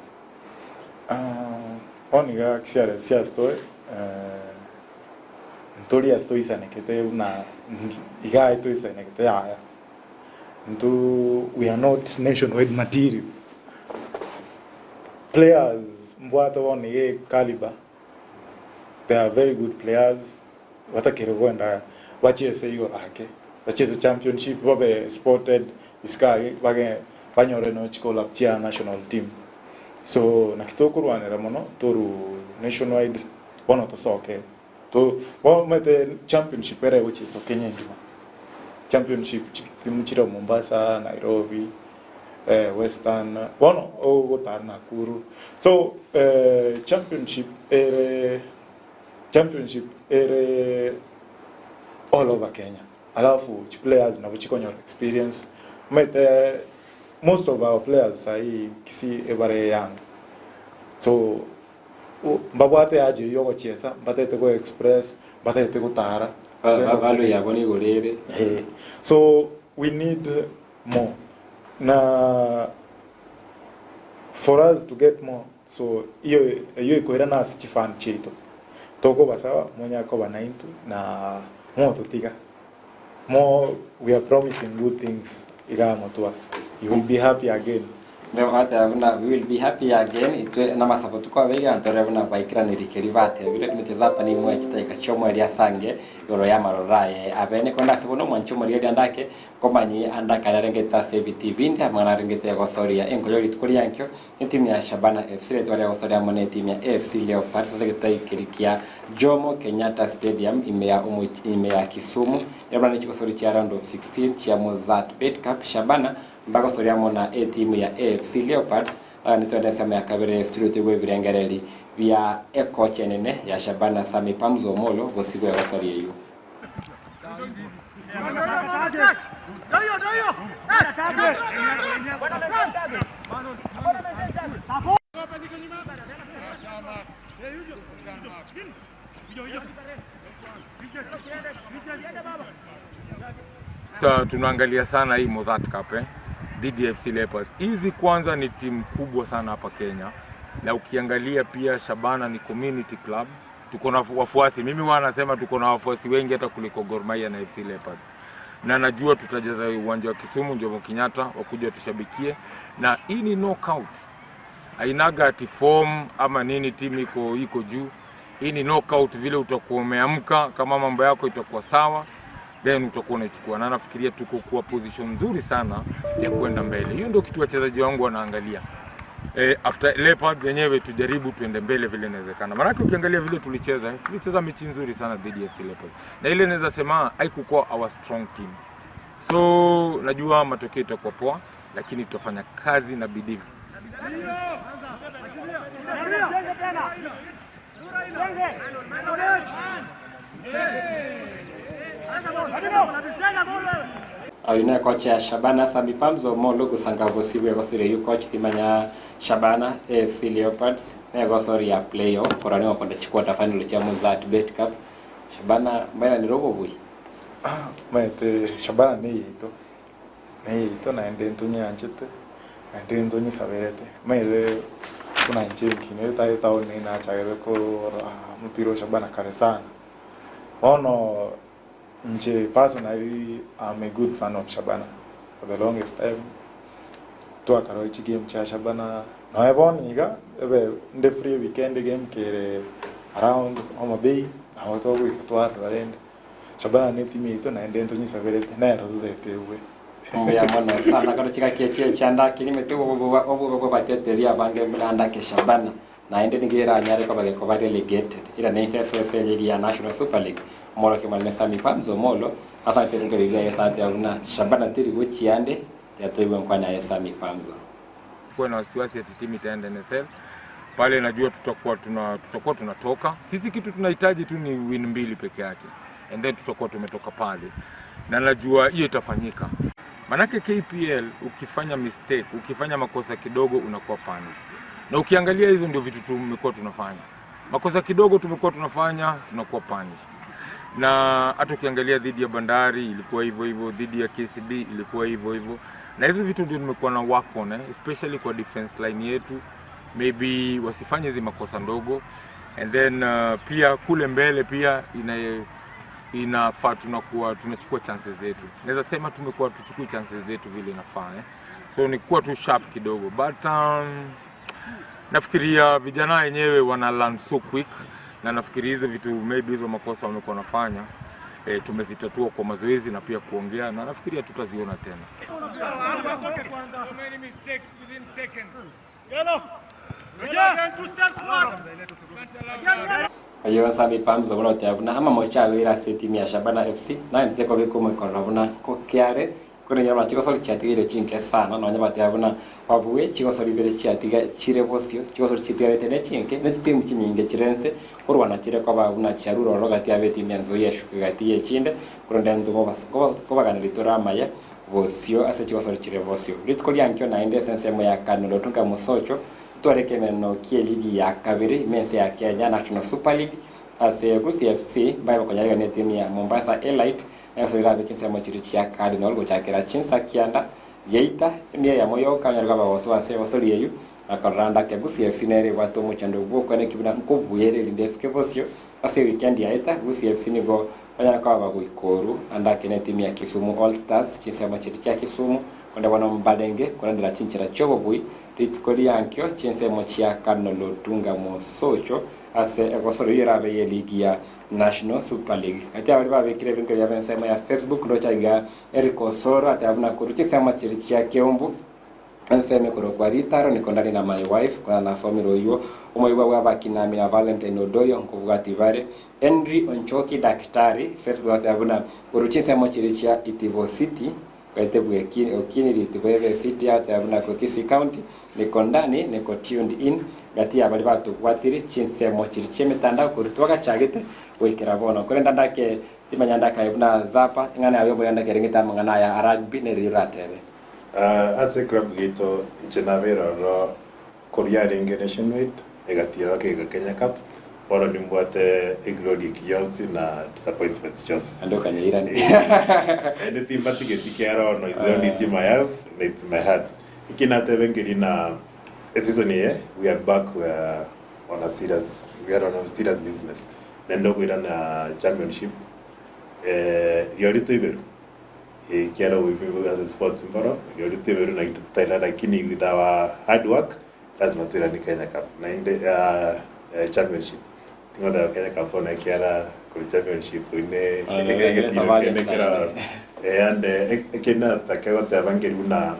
C: oniga Kisii RFC astoy ntori astoy sana kete una iga ito sana kete ya we are not nationwide material players mbwato woni caliber. They are very good players. Watakire kwenda wacheze hiyo ake. Wacheze championship wabe spotted iskai bage banyore no chikola chia national team. So nakitoko rwanera mono toru nationwide one to soke. To wamete championship ere which is Kenya ndima. Championship kimchira Mombasa, Nairobi, Western, one ogota Nakuru. So championship all over Kenya. Alafu players na wichikonyo experience. Most of our players sahi Kisii every young. So mbabwate aje yogo chesa, batete go express, batete go tara.
A: Valu ya boni gorere.
C: So we need more. Na for us to get more, so iyo ikoira na sichifan chito. Toko basawa monya ko banaintu na moto tiga. More we are promising good things iga motua. You will be happy again.
A: Leo hata we will be happy again. Itwe na masapotu kwa wega antore na baikira ni rikerivate. Vile tumetezapa ni mwe chitaika chomo ya sange yoro ya maroraye. Abene konda sebono mwanchomo ya andake komanyi andaka na rengeta save TV ndi amana rengeta ya Gusii ya enkoyo litukuri yankyo timu ya Shabana FC leto ya Gusii ya mone timu ya FC Leopards sasa kirikia Jomo Kenyatta Stadium imea Kisumu yabana Chigosori cha round of 16 cha Mozart Bet Cup Shabana mpaka Gusii ya mona timu ya FC Leopards nitwende sema ya kabere studio tegwe birengereli via eko chenene ya Shabana Sami Pamzo Molo Gusii ya Gusii yeyu
H: tunaangalia sana hii Mozart Cup dhidi ya FC Leopards. Hizi kwanza ni timu kubwa sana hapa Kenya. Na ukiangalia pia Shabana ni community club. Tuko na wafuasi. Mimi wanasema tuko na wafuasi wengi hata kuliko Gor Mahia na FC Leopards. Na najua tutajaza uwanja wa Kisumu Jomo Kenyatta wakuja tushabikie. Na hii ni knockout. Hainaga ati form ama nini timu iko juu. Hii ni knockout vile utakuwa umeamka kama mambo yako itakuwa sawa. Then utakuwa unachukua na nafikiria tuko kwa position nzuri sana ya kwenda mbele. Hiyo ndio kitu wachezaji wangu wanaangalia. After Leopards yenyewe tujaribu tuende mbele vile inawezekana. Maana ukiangalia vile tulicheza mechi nzuri sana dhidi ya FC Leopards. Na ile naweza sema haikuwa our strong team. So najua matokeo itakuwa poa lakini tutafanya kazi na bidii.
A: Ayuna coach ya Shabana Sami Pamzo Molo gusanga Gusii ya Gusii coach timanya Shabana FC Leopards na Gusii ya playoff korani wakwenda chikwata final cha Mozart Bet Cup. Shabana mbona ni robo bui?
C: Maite Shabana ni ito na ende anchete ende ntonyi saberete maile kuna nchini kine tayo ni na chagere ko mpiro Shabana kare sana ono nje. Personally, I'm a good fan of Shabana for the longest time. To akaroichi game cha Shabana no eboniga ebe nde free weekend game kere around Homa Bay na watu wikatwara rende Shabana ni timu ito na ende ntonyi saberete na rozete
A: ya mwana sana kana chika kiechia chanda kilime tu obo batete ria bange mlanda ke Shabana na ende nigera nyare kwa relegated ila ni SSL ligi ya National Super League molo kimale sami pamzo molo asa terengeriga ya sati abuna Shabana tiri gochiande ya toiwe mkwana ya sami pamzo
H: kwa na wasiwasi ati timu itaenda NSL pale najua tutakuwa tunatoka sisi kitu tunahitaji tu ni win 2 peke yake and then tutakuwa tumetoka pale na najua hiyo itafanyika manake KPL ukifanya mistake ukifanya makosa kidogo unakuwa punished na ukiangalia hizo ndio vitu tumekuwa tunafanya makosa kidogo tumekuwa tunafanya tunakuwa punished na hata ukiangalia dhidi ya Bandari ilikuwa hivyo dhidi ya KCB ilikuwa hivyo na hizo vitu ndio tumekuwa na work on especially kwa defense line yetu maybe wasifanye hizo makosa ndogo and then pia kule mbele pia inafaa tunachukua chances zetu naweza sema tumekuwa tuchukue chances zetu vile inafaa so ni kuwa tu sharp kidogo but nafikiria vijana wenyewe wana learn so quick na nafikiria hizo vitu maybe hizo makosa wamekuwa nafanya tumezitatua kwa mazoezi na pia kuongea na nafikiria tutaziona tena.
A: Ayo sami pamzo bono tabuna ama mocha wira timu ya Shabana FC na niteko biko mkorabuna ko kiare kone nyama Chigosori chatigire chinke sana no nyama tabuna wabuwe Chigosori bere chatiga chire bosio Chigosori chitire tene chinke ne timu chinyinge chirense kurwana chire kwa babuna charuro rogati abe timu yanzo yeshu gati yechinde kuronda ndugo ko bagana litora maya bosio ase Chigosori chire bosio ritko yankyo na inde sense mo ya kanulo tunga musocho tuareke meno kie ligi ya kabiri mese ya Kenya National Super League ase Gusii FC bayo konyaliga ne timu ya Mombasa Elite eso irabe chinsemo chirichi ya Cardinal gochakira chinsa kianda yeita ndiye ya moyo kanyarga bawoso ase osori yeyu akaranda ke Gusii FC nere watu muchando bwo ne kibina nkubuyere lindesuke bosio ase weekend ya eta Gusii FC nigo kanyara kwa baguikoru andake ne timu ya Kisumu All Stars chinsemo chirichi ya Kisumu konde wana mbalenge konde chinchira chobo bui ritkoli yankyo chinsemo chia Cardinal tunga mosocho ase ekosoro yirabe ye ligi ya National Super League ati abali babe kire binko ya bensema ya Facebook ndo chaga Eriko Soro ati abuna kuruchi sema chirichi ya Keumbu anseme koro kwa ritaro niko ndani na my wife kwa nasomiro yo umoyiwa wabakina mina Valentine Odoyo nkubwati bare Henry Onchoki daktari Facebook ati abuna kuruchi sema chirichi ya Itivo City kaitebwe okini litibwe city ati abuna ko Kisii County niko ndani niko tuned in gati abali batu kwatiri chinsemo chirichi mitanda kurutwaga chagete wekera bono kurenda ndake timanyanda kaibuna zapa ngane ayo boyanda kerengita mangana ya rugby ne riratebe
G: ase club gito Nyamira ro Korea Ring Nationwide egatira ke Kenya Cup bora nimbwate Iglori Kiyonsi na Disappointment Jones
A: ando kanyira ni
G: ende timba tiketikiaro no izoni tima yao na my heart ikinate bengirina season here we are back on a serious business nendo kuirana championship yorito iberu kiaro we as a sports mbaro yorito iberu na itaila lakini with our hard work lazima tuirani Kenya Cup na inde championship tingoda Kenya Cup na kiara ku championship ine kira and ekena takao tabangiruna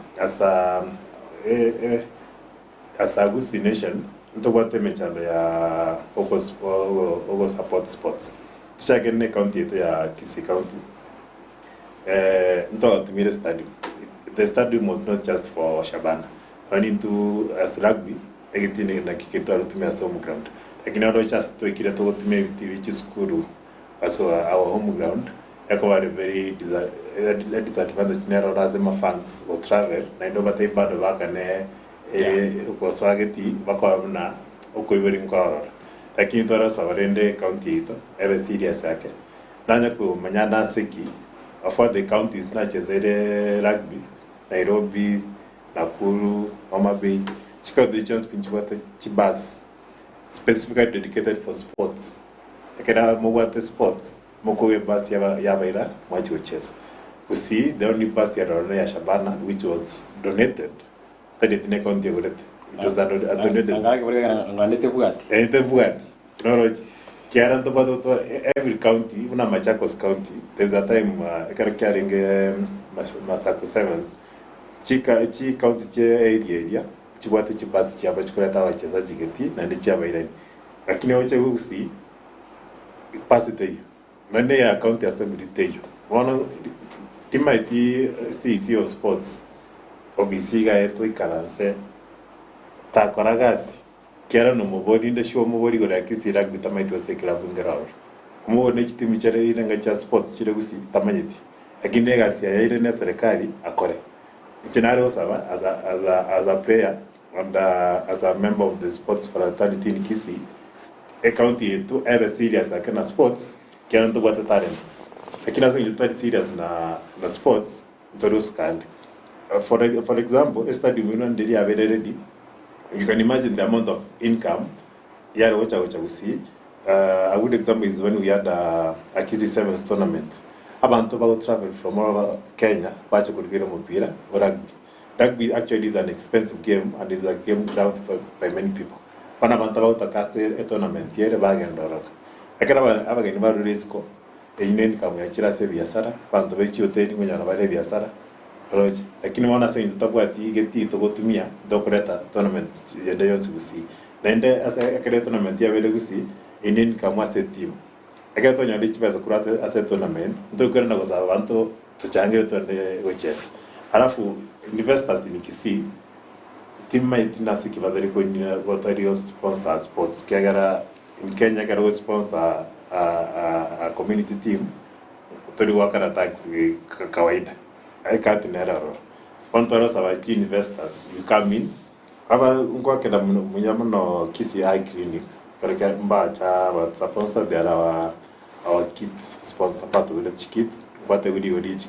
G: asa Gusii Nation ntobate mechalo ya Ogo Support Sports tichagene county yetu ya Kisii County tumire stadium. The stadium was not just for Shabana wani to as rugby egitine na kiketo alutumia home ground lakini ndo just to ikira to tumia which school also our home ground yako very disadvantage nero lazima fans will travel na ndo bate bado bakane uko swageti bako na uko iberi nkoro lakini tora sabarende county ito ebe serious yake nanya ku manyana seki of the counties na chezere rugby Nairobi, Nakuru, Homa Bay, Chicago regions pinchwata chibas specifically dedicated for sports. Ekena mwate sports mokowe bus ya baira mwachi ochesa. We see the only bus ya Shabana which was donated. That is the county golet. It was donated.
A: Angara kebole ngandete bugati.
G: Ente bugati. No kiara to bado every county una Machakos county. There's a time ekara carrying Masako Sevens. Chi county che area chibwate chibasi chiaba chikuleta wachezaji geti na ndi chiaba irani lakini wache Gusii pasi teyo nane ya county assembly teyo wono tima iti CEO sports obisiga eto ikaranse takora gasi kera no mubodi ndashiwa mubodi gore Kisii rugby tamaito se club ngarawo mu ne kitimi chere irenga cha sports chire Gusii tamanyiti lakini gasi ya ile ne serikali akore ikinare osaba as a player and as a member of the sports fraternity in Kisii a county to ever serious akana sports kera ndo bata talents lakini aso ndio serious na sports ntorus kandi for example a study we know ndiri avere ready you can imagine the amount of income yara wacha Gusii. A good example is when we had a Kisii Sevens tournament. Abantu bago travel from all over Kenya bacha kurugera mupira rugby. Rugby actually is an expensive game and is a game loved by many people. Wana abantu bago takase a tournament yere bagendora. Akana abageni baru risko ineni kama yachira se biashara bantu bechi hoteli ngonyana bare biashara roji lakini wana sasa tutabwati geti togotumia dokoreta tournaments yende yose Gusii nende asa akere tournament ya bele Gusii ineni kama se team akato nyali chipesa kurate asa tournament ndokera na kosa bantu tuchange twende gochesa alafu investors in Kisii team might nasi kibadari ko ni Rotario sponsor sports kagara in Kenya karo sponsor a community team tori wakana tax kawaida I can't error. One toros about investors, you come in. Aba unko kenda munyama no Kisii Eye Clinic. Kareka mbacha but sponsor there our kids sponsor part of the kids. What they would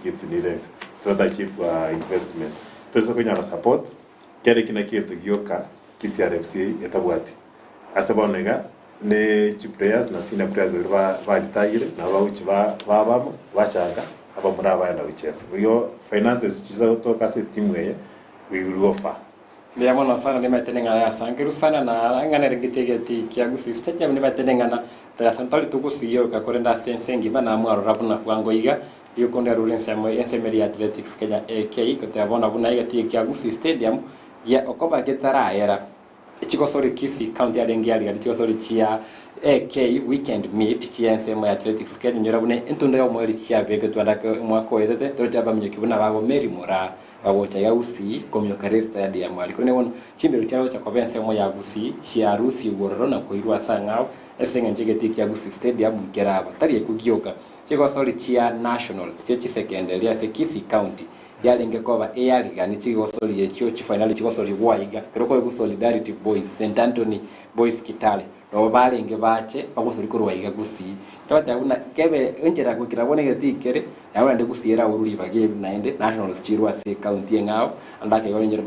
G: kids in the further cheap investment. Toso kunya support. Kere kina kitu gyoka Kisii RFC etabwati. Asaba nega ne chief players na senior players ba ditagire na bauchi ba bachanga aba muraba yana wicheza iyo finances chiza kutoka se timu ye we will offer
A: Bia mona sana ni maitenga ya sangiru sana na ngana ringitegeti kia Gusii stadium ni maitenga na tara santali tugusi yo kakorenda sensengi bana mwaro rapuna kwango iga iyo konde rulense mo ensemeri athletics Kenya AK kote abona buna iga kia Gusii stadium ya okoba getara era Chigosori Kisii county ya dengiali ya Chigosori chia AK weekend meet chia nsemo ya athletics Kenya nyorabune entunda yo mweli chia bege twandaka mwako ezete torjaba mnyokibuna babo Mary Mora babo cha Gusii komyo karesta ya dia mwali kone wono chimbero chao cha kovense mo ya Gusii chia rusi wororo na koirwa sangao esenga njegeti kia Gusii stadium keraba tari kugioka Chigosori chia nationals chia secondary ya Kisii county yalenge koba eyaliga ni Chigosori yekyo chifinali Chigosori waiga kiroko ku Solidarity Boys St Anthony Boys Kitale no balenge bache bagusori ko waiga Gusii tawata una kebe enjera ko kirabone getikere nawe ndi Gusii era ururi bage naende nationals chirwa se county ngao andake yonjera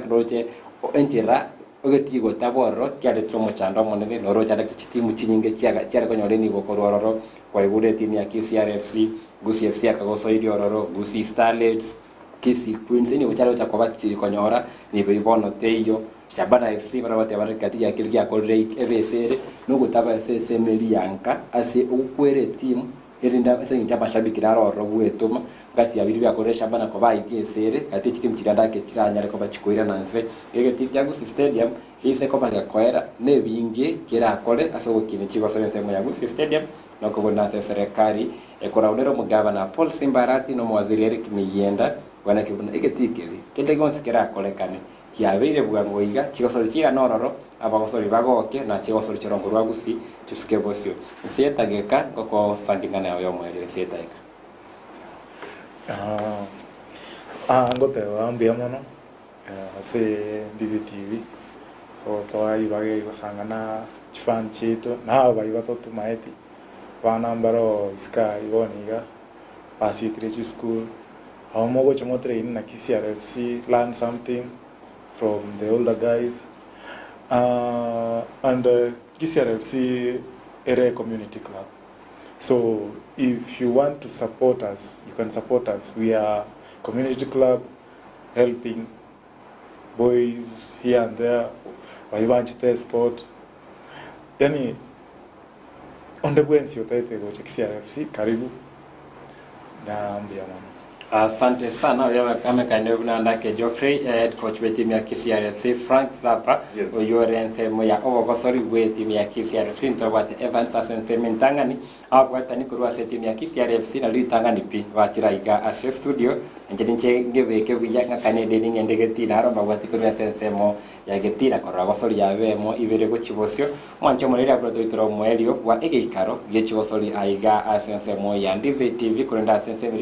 A: ndoche enjera ogetigo taboro kyale tromo chando monene noro chada kichitimu chinyinge chiaga konyore ni gokororo kwa ibure timu ya Kisii RFC Gusii FC akagosori ororo Gusii Starlets Kisii Queens ni uchalo cha kwabati konyora ni bibono teyo Shabana FC barabati abarekati ya kilgia kolrei ebesere nugo taba SSML yanka ase ukwere team erinda sengi chapa shabiki raro rogwetuma gati ya biri yakore Shabana ko bayikesere ati timu kirandake kiranyare ko bachikoira nanse ege timu Gusii stadium kise ko bagakwera ne binge kirakore aso kini Chigosori nsemo ya Gusii stadium noko bonase serikali ekora unero mugabana Paul Simbarati no mwaziri Eric Miyenda wana kibuna egetikeli kende gonsikera kolekane kiabeire bwango iga Chigosori chira nororo abagosori bagoke na Chigosori chirongo rwa Gusii tusike bosio sietageka goko sangingana yo mwere sietageka
C: ngote wambia mono ase Ndizi TV so toai bage gosangana chifan chito na baiba to maeti wana mbaro iska iboniga pasi trechi school how mogo chomotre in na Kisii RFC learn something from the older guys and Kisii RFC area community club. So if you want to support us, you can support us. We are community club helping boys here and there. Waivanchite sport. Yani on the Wednesday utaite go Kisii RFC karibu na ambia mama.
A: Asante sana wewe kama kaendelea ndake Geoffrey head coach wa timu ya Kisii RFC Frank Zappa oyore nsemo ya Ogosori we timu ya Kisii RFC ntobate Evans Asensementangani abwatani kurwa timu ya Kisii RFC na litangani pi wachiraiga ase studio nje ngeveke biyanga kanede ningendegetina aromba bwati kurwa sensemo ya getira korwa Ogosori yabemo ibere go chibosyo mwancho mulira bro twikiro mwelio wa egeikaro ye chibosori aiga asensemo ya Ndizi TV kurenda asensemo